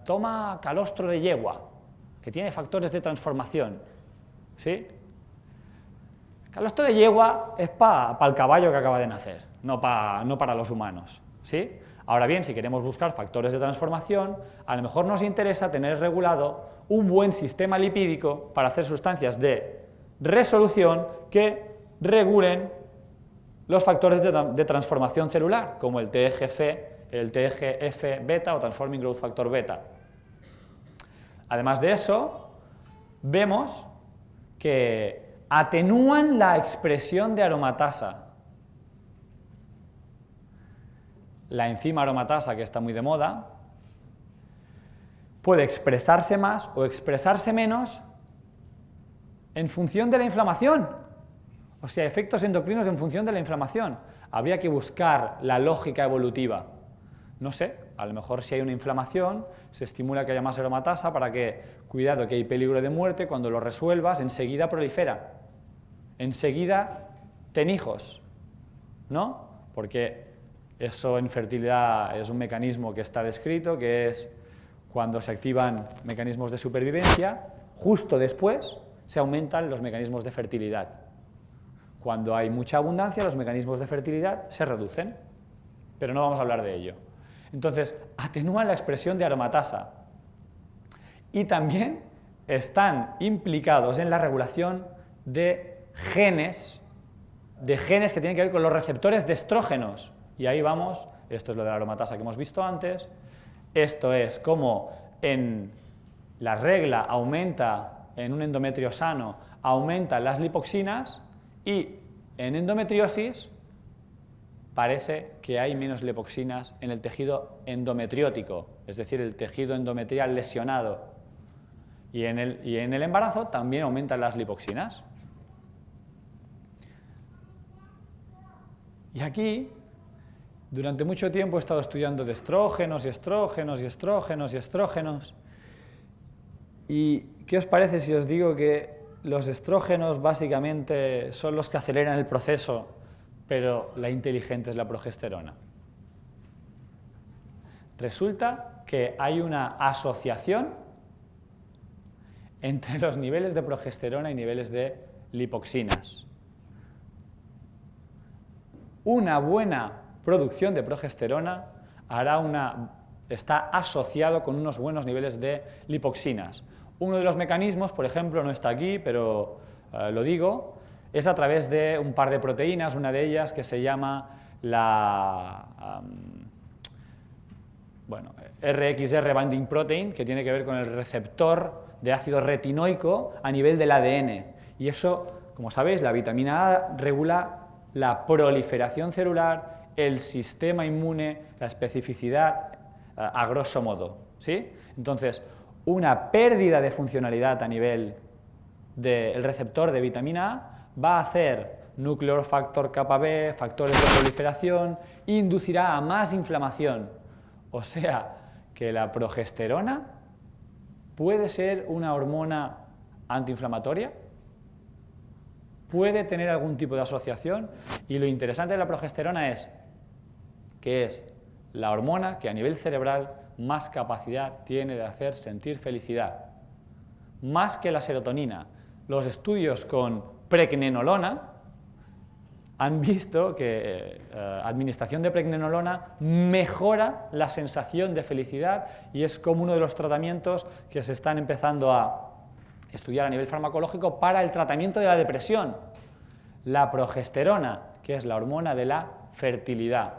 Toma calostro de yegua, que tiene factores de transformación. ¿Sí? Calostro de yegua es para el caballo que acaba de nacer. no para los humanos, ¿sí? Ahora bien, si queremos buscar factores de transformación, a lo mejor nos interesa tener regulado un buen sistema lipídico para hacer sustancias de resolución que regulen los factores de transformación celular, como el TGF-beta o Transforming Growth Factor beta. Además de eso, vemos que atenúan la expresión de aromatasa. La enzima aromatasa, que está muy de moda, puede expresarse más o expresarse menos en función de la inflamación. O sea, efectos endocrinos en función de la inflamación. Habría que buscar la lógica evolutiva. No sé, a lo mejor si hay una inflamación, se estimula que haya más aromatasa para que, cuidado, que hay peligro de muerte, cuando lo resuelvas, enseguida prolifera. Enseguida ten hijos, ¿no? Porque eso en fertilidad es un mecanismo que está descrito, que es cuando se activan mecanismos de supervivencia, justo después se aumentan los mecanismos de fertilidad. Cuando hay mucha abundancia, los mecanismos de fertilidad se reducen, pero no vamos a hablar de ello. Entonces, atenúan la expresión de aromatasa y también están implicados en la regulación de genes que tienen que ver con los receptores de estrógenos. Y ahí vamos, esto es lo de la aromatasa que hemos visto antes, esto es como en la regla aumenta, en un endometrio sano, aumentan las lipoxinas y en endometriosis parece que hay menos lipoxinas en el tejido endometriótico, es decir, el tejido endometrial lesionado. Y en el embarazo también aumentan las lipoxinas. Y aquí, durante mucho tiempo he estado estudiando de estrógenos y estrógenos y estrógenos y estrógenos. ¿Y qué os parece si os digo que los estrógenos básicamente son los que aceleran el proceso, pero la inteligente es la progesterona? Resulta que hay una asociación entre los niveles de progesterona y niveles de lipoxinas. Una buena producción de progesterona está asociado con unos buenos niveles de lipoxinas. Uno de los mecanismos, por ejemplo, no está aquí, pero lo digo, es a través de un par de proteínas, una de ellas que se llama la RXR binding protein, que tiene que ver con el receptor de ácido retinoico a nivel del ADN. Y eso, como sabéis, la vitamina A regula la proliferación celular, el sistema inmune, la especificidad, a grosso modo, ¿sí? Entonces, una pérdida de funcionalidad a nivel del receptor de vitamina A va a hacer nuclear factor kappa B, factores de proliferación, e inducirá a más inflamación. O sea, que la progesterona puede ser una hormona antiinflamatoria, puede tener algún tipo de asociación, y lo interesante de la progesterona es que es la hormona que a nivel cerebral más capacidad tiene de hacer sentir felicidad, más que la serotonina. Los estudios con pregnenolona han visto que administración de pregnenolona mejora la sensación de felicidad y es como uno de los tratamientos que se están empezando a estudiar a nivel farmacológico para el tratamiento de la depresión. La progesterona, que es la hormona de la fertilidad.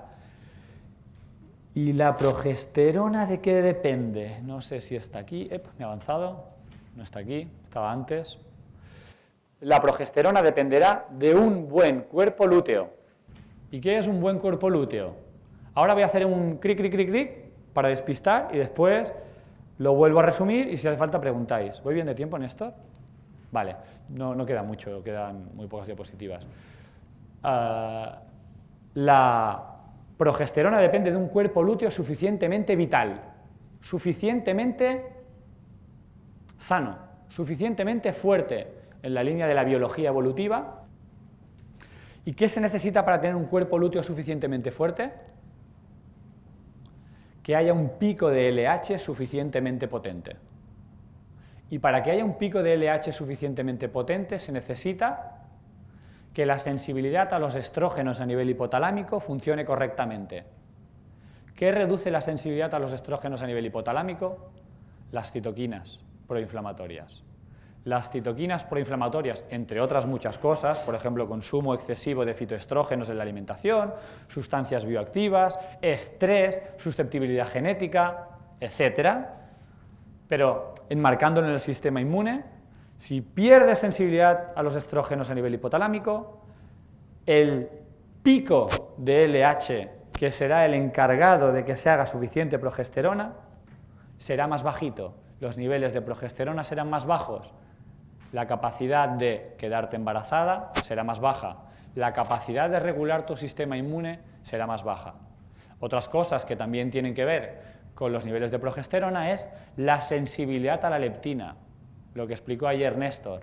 ¿Y la progesterona de qué depende? No sé si está aquí. Me he avanzado. No está aquí, estaba antes. La progesterona dependerá de un buen cuerpo lúteo. ¿Y qué es un buen cuerpo lúteo? Ahora voy a hacer un clic, clic, clic, clic para despistar y después lo vuelvo a resumir y si hace falta preguntáis. ¿Voy bien de tiempo, Néstor? Vale, no queda mucho, quedan muy pocas diapositivas. La progesterona depende de un cuerpo lúteo suficientemente vital, suficientemente sano, suficientemente fuerte en la línea de la biología evolutiva. ¿Y qué se necesita para tener un cuerpo lúteo suficientemente fuerte? Que haya un pico de LH suficientemente potente. Y para que haya un pico de LH suficientemente potente se necesita que la sensibilidad a los estrógenos a nivel hipotalámico funcione correctamente. ¿Qué reduce la sensibilidad a los estrógenos a nivel hipotalámico? Las citoquinas proinflamatorias. Las citoquinas proinflamatorias, entre otras muchas cosas, por ejemplo, consumo excesivo de fitoestrógenos en la alimentación, sustancias bioactivas, estrés, susceptibilidad genética, etc. Pero enmarcándolo en el sistema inmune, si pierdes sensibilidad a los estrógenos a nivel hipotalámico, el pico de LH, que será el encargado de que se haga suficiente progesterona, será más bajito. Los niveles de progesterona serán más bajos. La capacidad de quedarte embarazada será más baja. La capacidad de regular tu sistema inmune será más baja. Otras cosas que también tienen que ver con los niveles de progesterona es la sensibilidad a la leptina, lo que explicó ayer Néstor.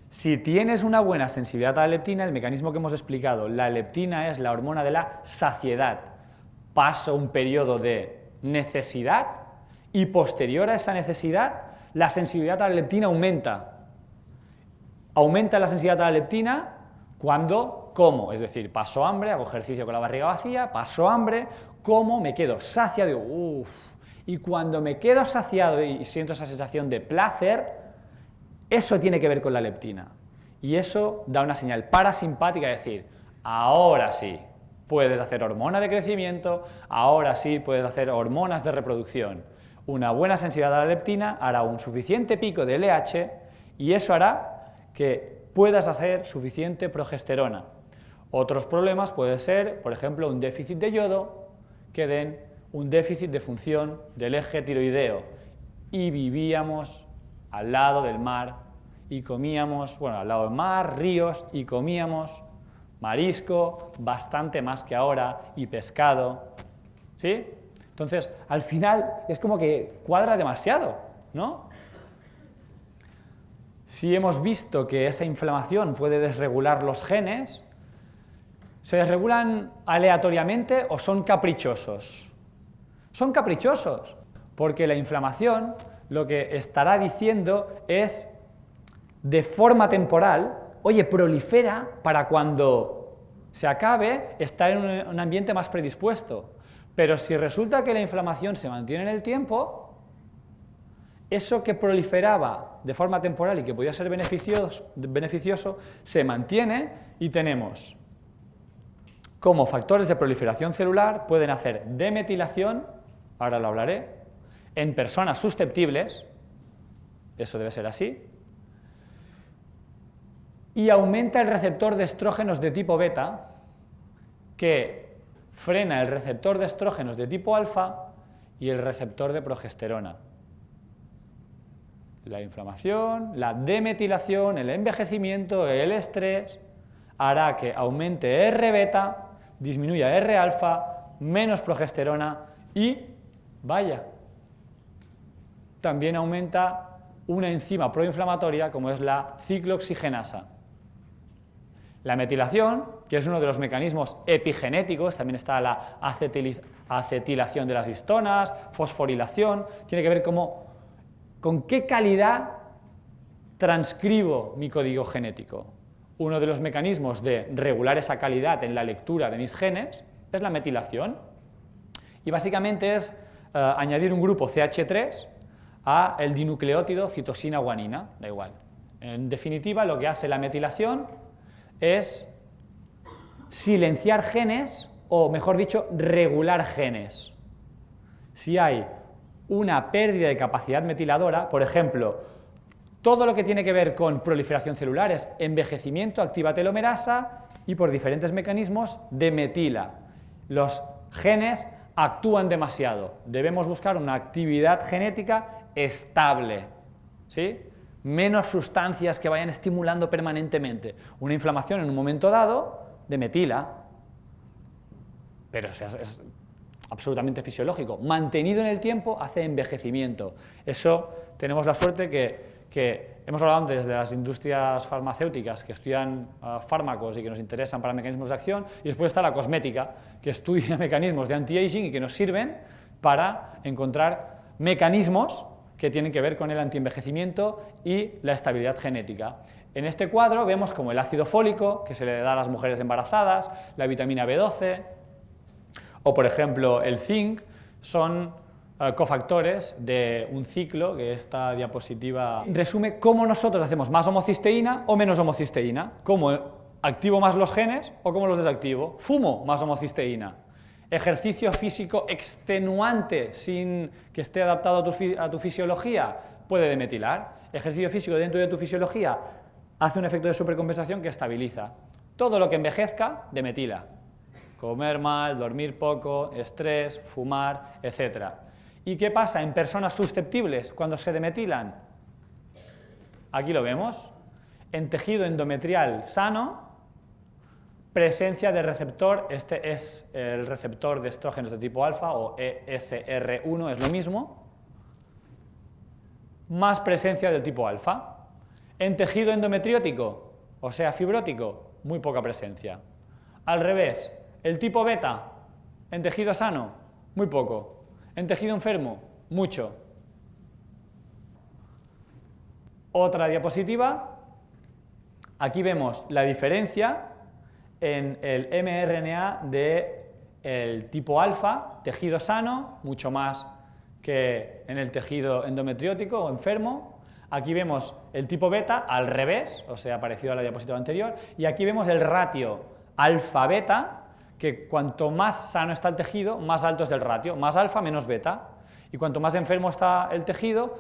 Si tienes una buena sensibilidad a la leptina, el mecanismo que hemos explicado, la leptina es la hormona de la saciedad. Pasa un periodo de necesidad y posterior a esa necesidad, la sensibilidad a la leptina aumenta. Aumenta la sensibilidad a la leptina cuando como, es decir, paso hambre, hago ejercicio con la barriga vacía, paso hambre, como, me quedo saciado, digo, y cuando me quedo saciado y siento esa sensación de placer, eso tiene que ver con la leptina. Y eso da una señal parasimpática, es decir, ahora sí puedes hacer hormona de crecimiento, ahora sí puedes hacer hormonas de reproducción. Una buena sensibilidad a la leptina hará un suficiente pico de LH y eso hará que puedas hacer suficiente progesterona. Otros problemas pueden ser, por ejemplo, un déficit de yodo, que den un déficit de función del eje tiroideo. Y vivíamos al lado del mar y comíamos, bueno, al lado del mar, ríos, y comíamos marisco, bastante más que ahora, y pescado, ¿sí? Entonces, al final es como que cuadra demasiado, ¿no? Si hemos visto que esa inflamación puede desregular los genes, ¿se desregulan aleatoriamente o son caprichosos? Son caprichosos, porque la inflamación lo que estará diciendo es, de forma temporal, oye, prolifera para cuando se acabe estar en un ambiente más predispuesto. Pero si resulta que la inflamación se mantiene en el tiempo, eso que proliferaba de forma temporal y que podía ser beneficioso se mantiene y tenemos como factores de proliferación celular pueden hacer demetilación, ahora lo hablaré, en personas susceptibles, eso debe ser así, y aumenta el receptor de estrógenos de tipo beta, que frena el receptor de estrógenos de tipo alfa y el receptor de progesterona. La inflamación, la demetilación, el envejecimiento, el estrés, hará que aumente R beta, disminuya R alfa, menos progesterona y, vaya, también aumenta una enzima proinflamatoria como es la ciclooxigenasa. La metilación, que es uno de los mecanismos epigenéticos, también está la acetilación de las histonas, fosforilación, tiene que ver con qué calidad transcribo mi código genético. Uno de los mecanismos de regular esa calidad en la lectura de mis genes es la metilación. Y básicamente es añadir un grupo CH3 a el dinucleótido citosina-guanina, da igual. En definitiva, lo que hace la metilación es silenciar genes, o mejor dicho, regular genes. Si hay una pérdida de capacidad metiladora, por ejemplo, todo lo que tiene que ver con proliferación celular es envejecimiento, activa telomerasa y por diferentes mecanismos demetila. Los genes actúan demasiado. Debemos buscar una actividad genética estable, ¿sí? Menos sustancias que vayan estimulando permanentemente. Una inflamación en un momento dado demetila, pero es absolutamente fisiológico. Mantenido en el tiempo hace envejecimiento. Eso tenemos la suerte que hemos hablado antes de las industrias farmacéuticas que estudian fármacos y que nos interesan para mecanismos de acción, y después está la cosmética, que estudia mecanismos de anti-aging y que nos sirven para encontrar mecanismos que tienen que ver con el antienvejecimiento y la estabilidad genética. En este cuadro vemos como el ácido fólico, que se le da a las mujeres embarazadas, la vitamina B12 o, por ejemplo, el zinc, son cofactores de un ciclo, que esta diapositiva resume cómo nosotros hacemos más homocisteína o menos homocisteína, cómo activo más los genes o cómo los desactivo, fumo más homocisteína, ejercicio físico extenuante sin que esté adaptado a tu fisiología puede demetilar, ejercicio físico dentro de tu fisiología hace un efecto de supercompensación que estabiliza, todo lo que envejezca demetila, comer mal, dormir poco, estrés, fumar, etc. ¿Y qué pasa en personas susceptibles cuando se demetilan? Aquí lo vemos, en tejido endometrial sano, presencia de receptor, este es el receptor de estrógenos de tipo alfa o ESR1, es lo mismo, más presencia del tipo alfa. En tejido endometriótico, o sea fibrótico, muy poca presencia. Al revés, el tipo beta, en tejido sano, muy poco. En tejido enfermo, mucho. Otra diapositiva, aquí vemos la diferencia en el mRNA del tipo alfa, tejido sano, mucho más que en el tejido endometriótico o enfermo. Aquí vemos el tipo beta al revés, o sea, parecido a la diapositiva anterior, y aquí vemos el ratio alfa-beta, que cuanto más sano está el tejido, más alto es el ratio, más alfa menos beta, y cuanto más enfermo está el tejido,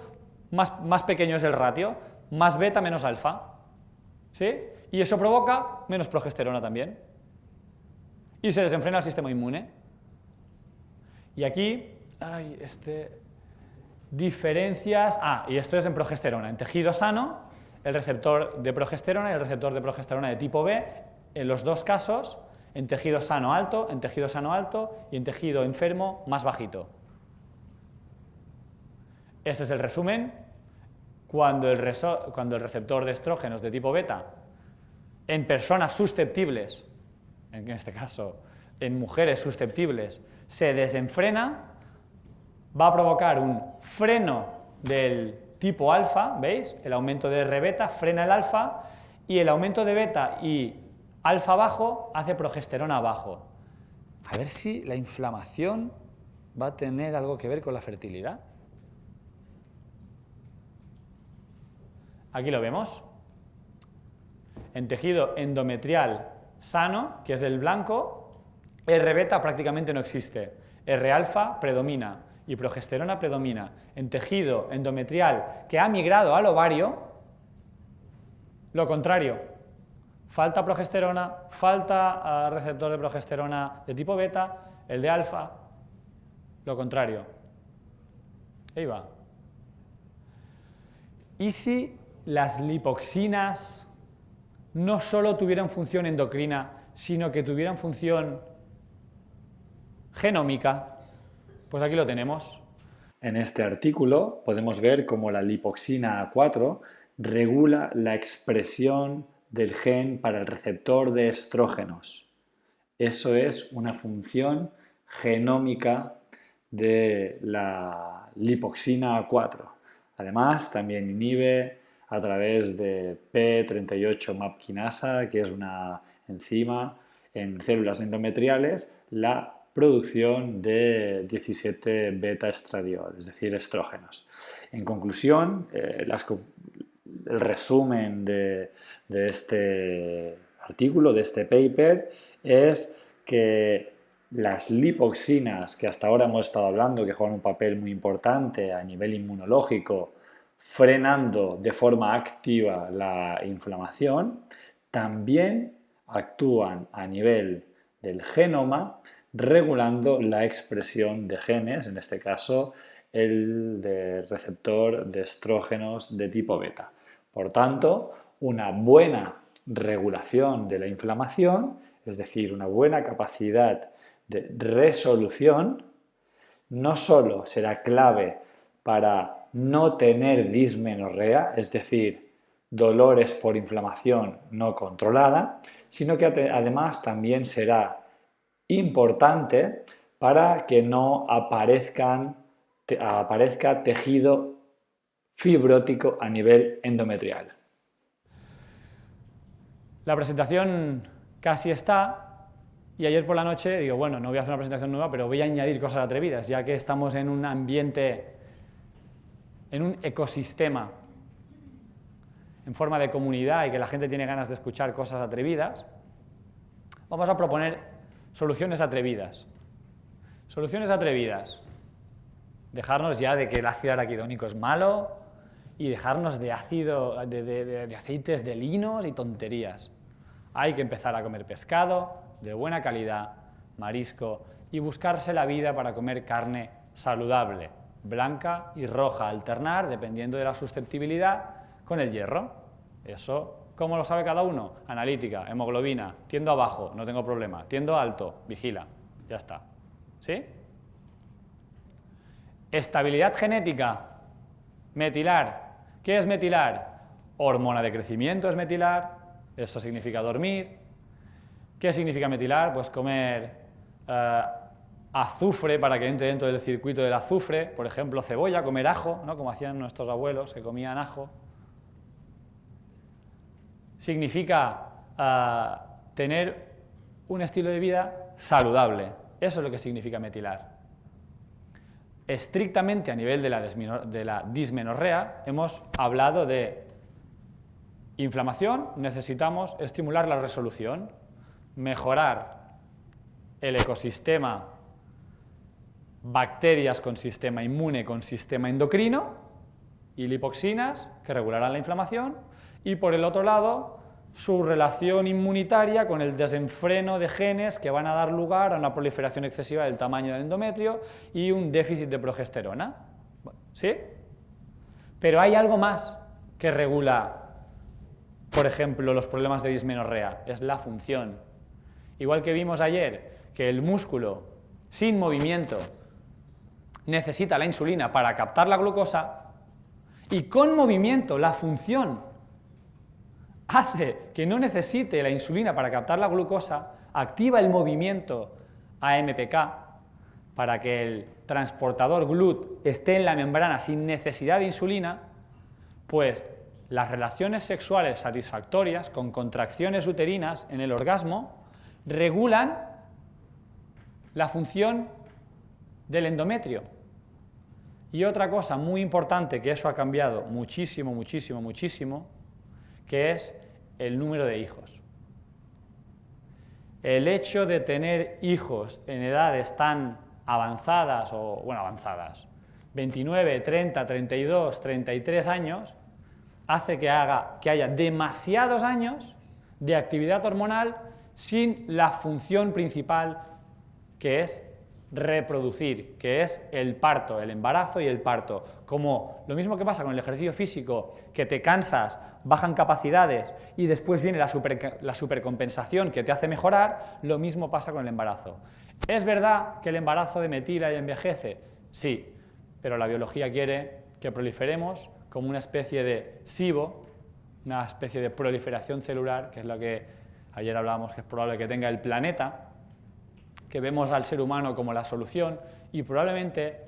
más pequeño es el ratio, más beta menos alfa, ¿sí? Y eso provoca menos progesterona también. Y se desenfrena el sistema inmune. Y aquí, diferencias, y esto es en progesterona. En tejido sano, el receptor de progesterona y el receptor de progesterona de tipo B, en los dos casos, en tejido sano alto, en tejido sano alto y en tejido enfermo más bajito. Este es el resumen. Cuando el receptor de estrógenos de tipo beta en personas susceptibles, en este caso en mujeres susceptibles, se desenfrena, va a provocar un freno del tipo alfa, ¿veis? El aumento de R beta frena el alfa y el aumento de beta y alfa bajo hace progesterona bajo. A ver si la inflamación va a tener algo que ver con la fertilidad. Aquí lo vemos. En tejido endometrial sano, que es el blanco, R beta prácticamente no existe, R alfa predomina y progesterona predomina. En tejido endometrial que ha migrado al ovario, lo contrario, falta progesterona, falta receptor de progesterona de tipo beta, el de alfa, lo contrario. Ahí va. ¿Y si las lipoxinas no solo tuvieran función endocrina, sino que tuvieran función genómica? Pues aquí lo tenemos. En este artículo podemos ver cómo la lipoxina A4 regula la expresión del gen para el receptor de estrógenos. Eso es una función genómica de la lipoxina A4. Además, también inhibe a través de P38 MAP que es una enzima en células endometriales, la producción de 17 beta-estradiol, es decir, estrógenos. En conclusión, el resumen de este artículo, de este paper, es que las lipoxinas que hasta ahora hemos estado hablando, que juegan un papel muy importante a nivel inmunológico, frenando de forma activa la inflamación, también actúan a nivel del genoma, regulando la expresión de genes, en este caso el de receptor de estrógenos de tipo beta. Por tanto, una buena regulación de la inflamación, es decir, una buena capacidad de resolución, no solo será clave para no tener dismenorrea, es decir, dolores por inflamación no controlada, sino que además también será importante para que no aparezca tejido fibrótico a nivel endometrial. La presentación casi está, y ayer por la noche digo, bueno, no voy a hacer una presentación nueva, pero voy a añadir cosas atrevidas, ya que estamos en un ambiente, en un ecosistema en forma de comunidad y que la gente tiene ganas de escuchar cosas atrevidas. Vamos a proponer soluciones atrevidas. Soluciones atrevidas. Dejarnos ya de que el ácido araquidónico es malo y dejarnos de ácido, de aceites de linos y tonterías. Hay que empezar a comer pescado de buena calidad, marisco, y buscarse la vida para comer carne saludable, blanca y roja, alternar dependiendo de la susceptibilidad con el hierro. Eso, ¿cómo lo sabe cada uno? Analítica, hemoglobina, tiendo abajo, no tengo problema, tiendo alto, vigila, ya está. ¿Sí? Estabilidad genética, metilar. ¿Qué es metilar? Hormona de crecimiento es metilar, eso significa dormir. ¿Qué significa metilar? Pues comer azufre para que entre dentro del circuito del azufre, por ejemplo, cebolla, comer ajo, ¿no? Como hacían nuestros abuelos que comían ajo. Significa tener un estilo de vida saludable, eso es lo que significa metilar. Estrictamente a nivel de la dismenorrea hemos hablado de inflamación, necesitamos estimular la resolución, mejorar el ecosistema, bacterias con sistema inmune, con sistema endocrino y lipoxinas que regularán la inflamación, y por el otro lado su relación inmunitaria con el desenfreno de genes que van a dar lugar a una proliferación excesiva del tamaño del endometrio y un déficit de progesterona. ¿Sí? Pero hay algo más que regula, por ejemplo, los problemas de dismenorrea, es la función. Igual que vimos ayer que el músculo sin movimiento necesita la insulina para captar la glucosa, y con movimiento la función hace que no necesite la insulina para captar la glucosa, activa el movimiento AMPK para que el transportador GLUT esté en la membrana sin necesidad de insulina, pues las relaciones sexuales satisfactorias con contracciones uterinas en el orgasmo regulan la función del endometrio. Y otra cosa muy importante, que eso ha cambiado muchísimo, muchísimo, muchísimo, que es el número de hijos. El hecho de tener hijos en edades tan avanzadas, o bueno, avanzadas, 29, 30, 32, 33 años, hace que haya demasiados años de actividad hormonal sin la función principal, que es reproducir, que es el parto, el embarazo y el parto. Como lo mismo que pasa con el ejercicio físico, que te cansas, bajan capacidades y después viene la supercompensación que te hace mejorar, lo mismo pasa con el embarazo. ¿Es verdad que el embarazo demetila y envejece? Sí, pero la biología quiere que proliferemos como una especie de SIBO, una especie de proliferación celular, que es lo que ayer hablábamos que es probable que tenga el planeta, que vemos al ser humano como la solución, y probablemente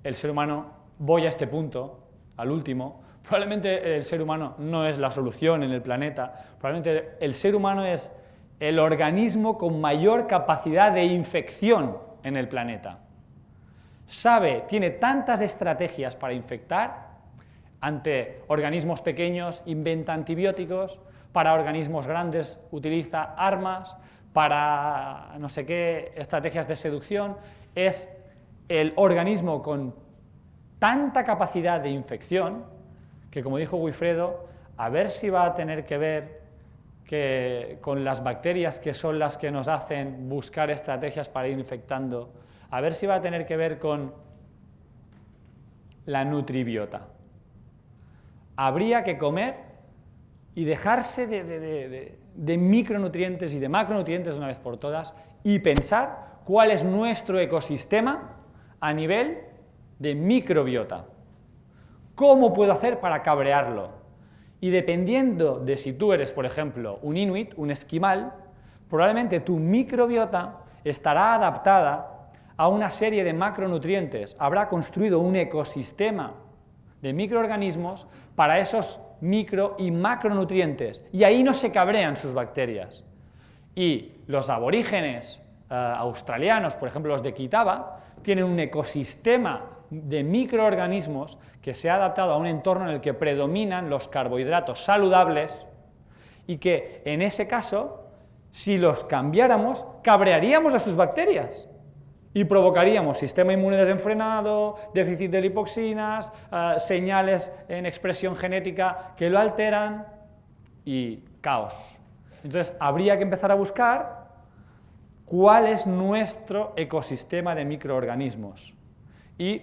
el ser humano, voy a este punto, al último, probablemente el ser humano no es la solución en el planeta, probablemente el ser humano es el organismo con mayor capacidad de infección en el planeta. Tiene tantas estrategias para infectar, ante organismos pequeños inventa antibióticos, para organismos grandes utiliza armas, para no sé qué estrategias de seducción. Es el organismo con tanta capacidad de infección que, como dijo Guifredo, a ver si va a tener que ver con las bacterias que son las que nos hacen buscar estrategias para ir infectando, a ver si va a tener que ver con la nutribiota. Habría que comer y dejarse de micronutrientes y de macronutrientes de una vez por todas y pensar cuál es nuestro ecosistema a nivel de microbiota. ¿Cómo puedo hacer para cabrearlo? Y dependiendo de si tú eres, por ejemplo, un inuit, un esquimal, probablemente tu microbiota estará adaptada a una serie de macronutrientes, habrá construido un ecosistema de microorganismos para esos micro y macronutrientes, y ahí no se cabrean sus bacterias. Y los aborígenes australianos, por ejemplo los de Kitava, tienen un ecosistema de microorganismos que se ha adaptado a un entorno en el que predominan los carbohidratos saludables y que en ese caso, si los cambiáramos, cabrearíamos a sus bacterias y provocaríamos sistema inmune desenfrenado, déficit de lipoxinas, señales en expresión genética que lo alteran y caos. Entonces habría que empezar a buscar cuál es nuestro ecosistema de microorganismos. Y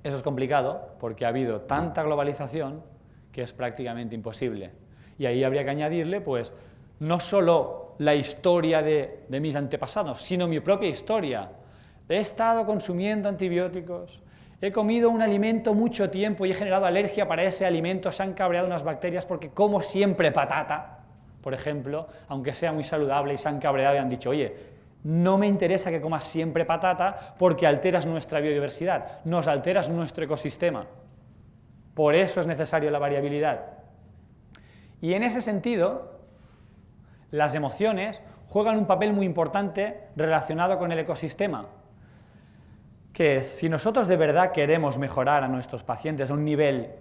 eso es complicado porque ha habido tanta globalización que es prácticamente imposible. Y ahí habría que añadirle, pues, no solo la historia de mis antepasados, sino mi propia historia. He estado consumiendo antibióticos, he comido un alimento mucho tiempo y he generado alergia para ese alimento, se han cabreado unas bacterias porque como siempre patata, por ejemplo, aunque sea muy saludable, y se han cabreado y han dicho, oye, no me interesa que comas siempre patata porque alteras nuestra biodiversidad, nos alteras nuestro ecosistema. Por eso es necesaria la variabilidad. Y en ese sentido, las emociones juegan un papel muy importante relacionado con el ecosistema, que es, si nosotros de verdad queremos mejorar a nuestros pacientes a un nivel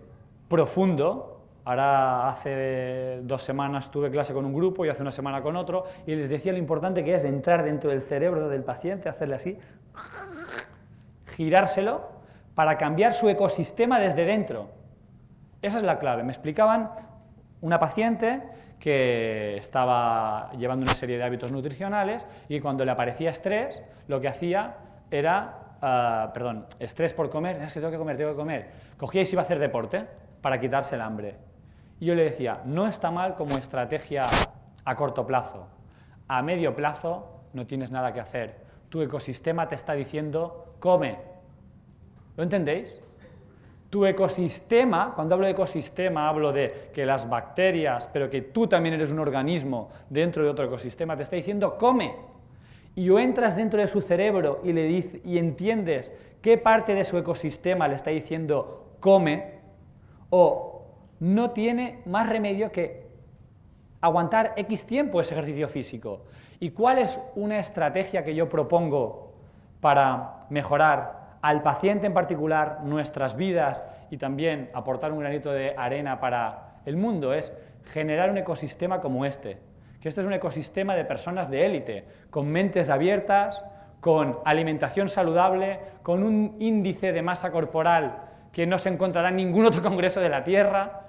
profundo. Ahora hace 2 semanas tuve clase con un grupo y hace 1 semana con otro, y les decía lo importante que es entrar dentro del cerebro del paciente, hacerle así, girárselo, para cambiar su ecosistema desde dentro. Esa es la clave. Me explicaban una paciente que estaba llevando una serie de hábitos nutricionales y cuando le aparecía estrés, lo que hacía era, estrés por comer, es que tengo que comer, cogía y se iba a hacer deporte para quitarse el hambre. Y yo le decía, no está mal como estrategia a corto plazo. A medio plazo no tienes nada que hacer. Tu ecosistema te está diciendo, come. ¿Lo entendéis? Tu ecosistema, cuando hablo de ecosistema, hablo de que las bacterias, pero que tú también eres un organismo dentro de otro ecosistema, te está diciendo, come. Y o entras dentro de su cerebro y entiendes qué parte de su ecosistema le está diciendo, come, o no tiene más remedio que aguantar X tiempo ese ejercicio físico. ¿Y cuál es una estrategia que yo propongo para mejorar al paciente en particular, nuestras vidas y también aportar un granito de arena para el mundo? Es generar un ecosistema como este, que este es un ecosistema de personas de élite, con mentes abiertas, con alimentación saludable, con un índice de masa corporal que no se encontrará en ningún otro congreso de la Tierra,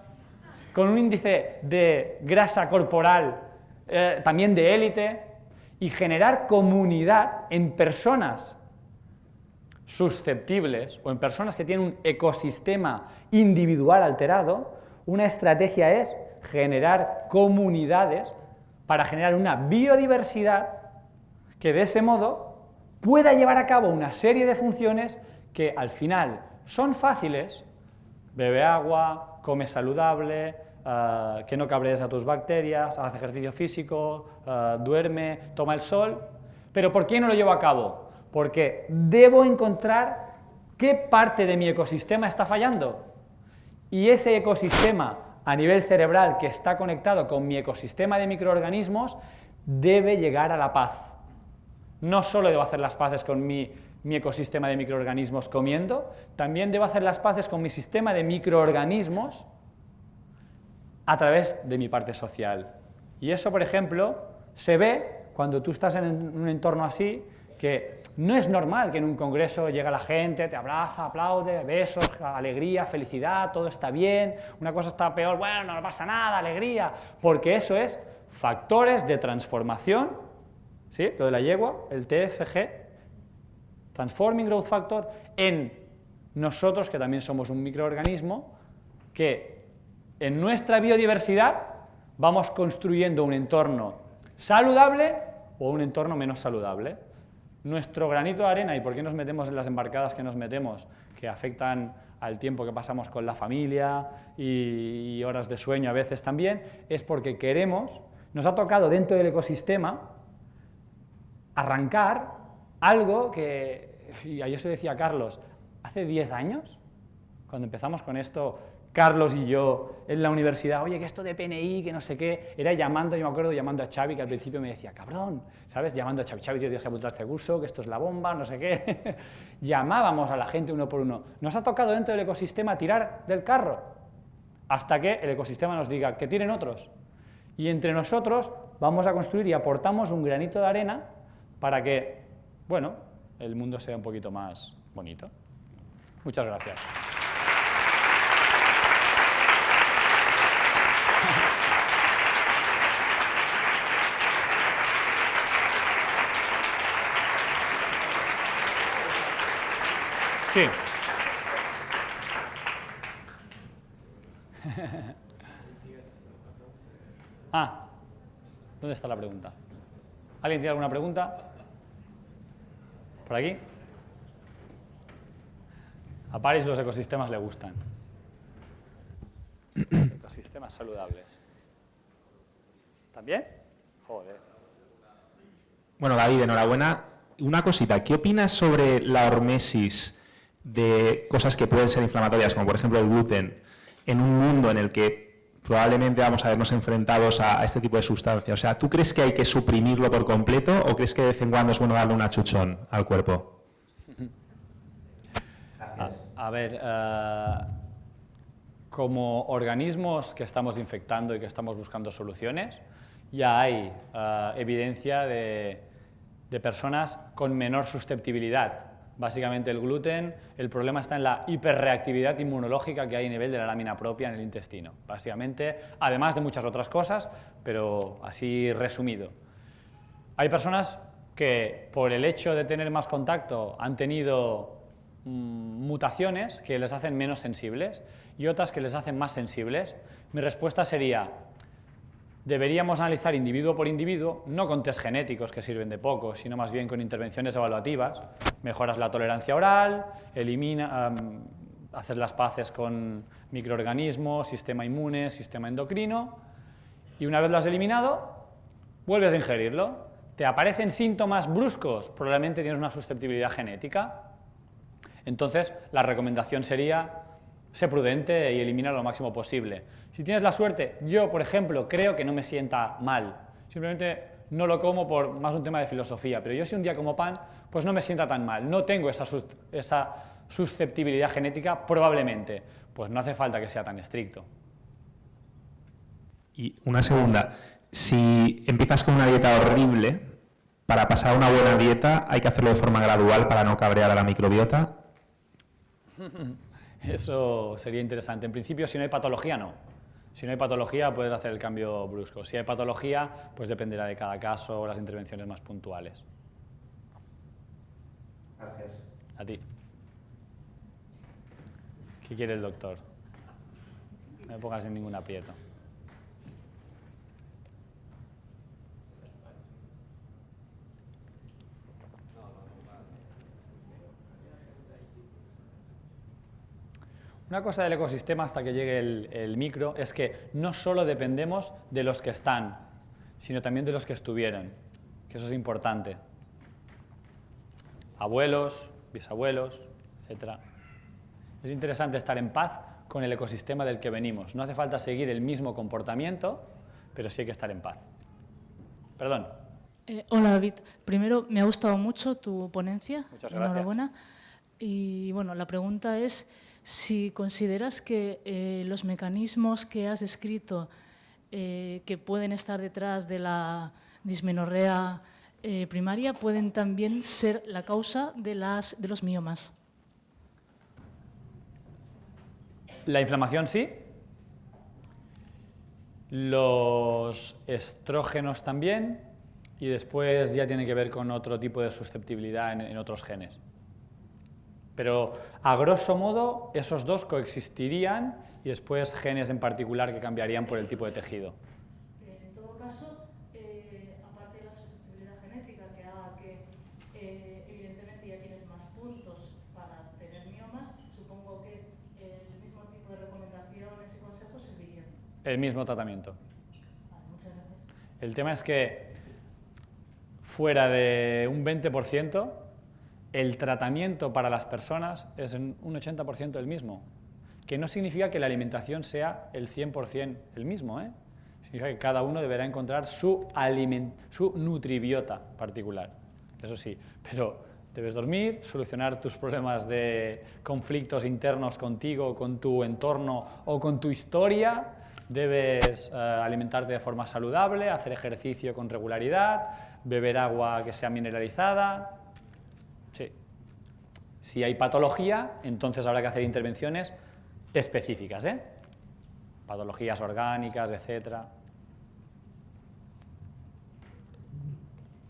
con un índice de grasa corporal también de élite, y generar comunidad en personas susceptibles o en personas que tienen un ecosistema individual alterado. Una estrategia es generar comunidades para generar una biodiversidad que de ese modo pueda llevar a cabo una serie de funciones que al final son fáciles: bebe agua, come saludable, que no cabrees a tus bacterias, haz ejercicio físico, duerme, toma el sol. ¿Pero por qué no lo llevo a cabo? Porque debo encontrar qué parte de mi ecosistema está fallando. Y ese ecosistema a nivel cerebral que está conectado con mi ecosistema de microorganismos debe llegar a la paz. No solo debo hacer las paces con mi ecosistema de microorganismos comiendo, también debo hacer las paces con mi sistema de microorganismos a través de mi parte social. Y eso, por ejemplo, se ve cuando tú estás en un entorno así, que no es normal que en un congreso llega la gente, te abraza, aplaude, besos, alegría, felicidad, todo está bien, una cosa está peor, bueno, no pasa nada, alegría, porque eso es factores de transformación, ¿sí? Lo de la yegua, el TFG, Transforming Growth Factor, en nosotros, que también somos un microorganismo, que en nuestra biodiversidad vamos construyendo un entorno saludable o un entorno menos saludable. Nuestro granito de arena, y por qué nos metemos en las embarcadas que nos metemos, que afectan al tiempo que pasamos con la familia y horas de sueño a veces también, es porque queremos, nos ha tocado dentro del ecosistema arrancar algo que, y ayer se decía a Carlos, hace 10 años, cuando empezamos con esto, Carlos y yo en la universidad, oye, que esto de PNI, que no sé qué, era llamando, yo me acuerdo llamando a Xavi, que al principio me decía, cabrón, ¿sabes? Llamando a Xavi, Xavi, tío, tienes que apuntar a este curso, que esto es la bomba, no sé qué. Llamábamos a la gente uno por uno. Nos ha tocado dentro del ecosistema tirar del carro, hasta que el ecosistema nos diga que tiren otros. Y entre nosotros vamos a construir y aportamos un granito de arena para que, bueno, el mundo sea un poquito más bonito. Muchas gracias. Sí. ¿Dónde está la pregunta? ¿Alguien tiene alguna pregunta? ¿Por aquí? A Paris los ecosistemas le gustan. Ecosistemas saludables. ¿También? Joder. Bueno, David, enhorabuena. Una cosita, ¿qué opinas sobre la hormesis de cosas que pueden ser inflamatorias, como por ejemplo el gluten, en un mundo en el que probablemente vamos a vernos enfrentados a este tipo de sustancias? O sea, ¿tú crees que hay que suprimirlo por completo o crees que de vez en cuando es bueno darle un achuchón al cuerpo? A ver, como organismos que estamos infectando y que estamos buscando soluciones, ya hay evidencia de personas con menor susceptibilidad. Básicamente el gluten, el problema está en la hiperreactividad inmunológica que hay a nivel de la lámina propia en el intestino. Básicamente, además de muchas otras cosas, pero así resumido. Hay personas que por el hecho de tener más contacto han tenido mutaciones que les hacen menos sensibles y otras que les hacen más sensibles. Mi respuesta sería: deberíamos analizar individuo por individuo, no con test genéticos que sirven de poco, sino más bien con intervenciones evaluativas. Mejoras la tolerancia oral, haces las paces con microorganismos, sistema inmune, sistema endocrino, y una vez lo has eliminado, vuelves a ingerirlo. ¿Te aparecen síntomas bruscos? Probablemente tienes una susceptibilidad genética. Entonces, la recomendación sería: sé prudente y elimina lo máximo posible. Si tienes la suerte, yo, por ejemplo, creo que no me sienta mal. Simplemente no lo como por más un tema de filosofía, pero yo si un día como pan, pues no me sienta tan mal. No tengo esa susceptibilidad genética, probablemente. Pues no hace falta que sea tan estricto. Y una segunda, si empiezas con una dieta horrible, para pasar a una buena dieta hay que hacerlo de forma gradual para no cabrear a la microbiota. Eso sería interesante. En principio, si no hay patología, no. Si no hay patología, puedes hacer el cambio brusco. Si hay patología, pues dependerá de cada caso o las intervenciones más puntuales. Gracias. A ti. ¿Qué quiere el doctor? No me pongas en ningún aprieto. Una cosa del ecosistema hasta que llegue el micro es que no solo dependemos de los que están, sino también de los que estuvieron, que eso es importante. Abuelos, bisabuelos, etc. Es interesante estar en paz con el ecosistema del que venimos. No hace falta seguir el mismo comportamiento, pero sí hay que estar en paz. Perdón. Hola David, primero me ha gustado mucho tu ponencia. Muchas gracias. Enhorabuena. Y bueno, la pregunta es si consideras que los mecanismos que has descrito que pueden estar detrás de la dismenorrea primaria pueden también ser la causa de los miomas. La inflamación sí. Los estrógenos también. Y después ya tiene que ver con otro tipo de susceptibilidad en otros genes. Pero a grosso modo esos dos coexistirían y después genes en particular que cambiarían por el tipo de tejido. En todo caso, aparte de la susceptibilidad genética que haga que evidentemente ya tienes más puntos para tener miomas, supongo que el mismo tipo de recomendaciones y consejos servirían. El mismo tratamiento. Vale, muchas gracias. El tema es que fuera de un 20%, el tratamiento para las personas es en un 80% el mismo. que no significa que la alimentación sea el 100% el mismo, ¿eh? Significa que cada uno deberá encontrar su nutribiota particular, eso sí, pero debes dormir, solucionar tus problemas de conflictos internos contigo, con tu entorno o con tu historia, debes alimentarte de forma saludable, hacer ejercicio con regularidad, beber agua que sea mineralizada. Sí. Si hay patología, entonces habrá que hacer intervenciones específicas, ¿eh? Patologías orgánicas, etc.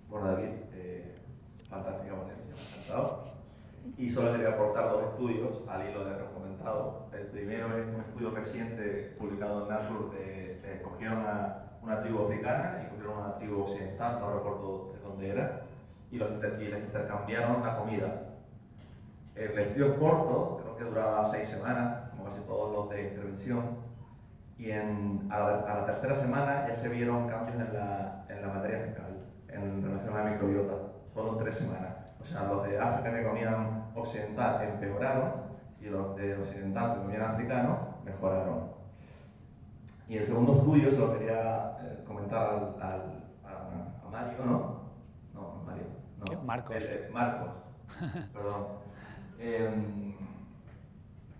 Bueno, David, fantástica ponencia, me ha encantado. Y solo quería aportar 2 estudios al hilo de lo comentado. El primero es un estudio reciente publicado en Nature. Cogieron una tribu africana y cogieron una tribu occidental, no recuerdo de dónde era, y les intercambiaron la comida. El estudio es corto, creo que duraba 6 semanas, como casi todos los de intervención, y a la tercera semana ya se vieron cambios en la materia fecal en relación a la microbiota, solo en 3 semanas. O sea, los de África que comían occidental empeoraron y los de occidental que comían africano mejoraron. Y el segundo estudio se lo quería comentar a Mario, ¿no? No, Mario. No. Marcos. Marcos, perdón.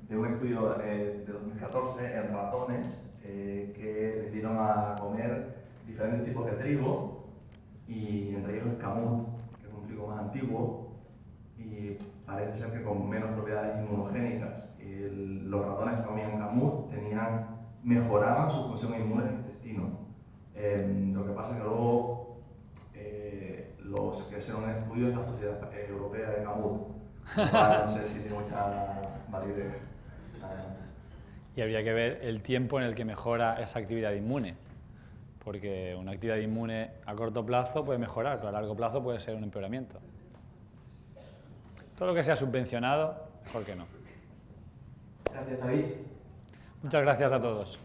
De un estudio de 2014 en ratones que les dieron a comer diferentes tipos de trigo y entre ellos el camut, que es un trigo más antiguo y parece ser que con menos propiedades inmunogénicas. Los ratones que comían camut mejoraban su función inmune en el intestino. Lo que pasa es que luego los que hicieron un estudio es la Sociedad Europea de Camut. No sé si tiene mucha validez. Y habría que ver el tiempo en el que mejora esa actividad inmune, porque una actividad inmune a corto plazo puede mejorar, pero a largo plazo puede ser un empeoramiento. Todo lo que sea subvencionado, mejor que no. Gracias, David. Muchas gracias a todos.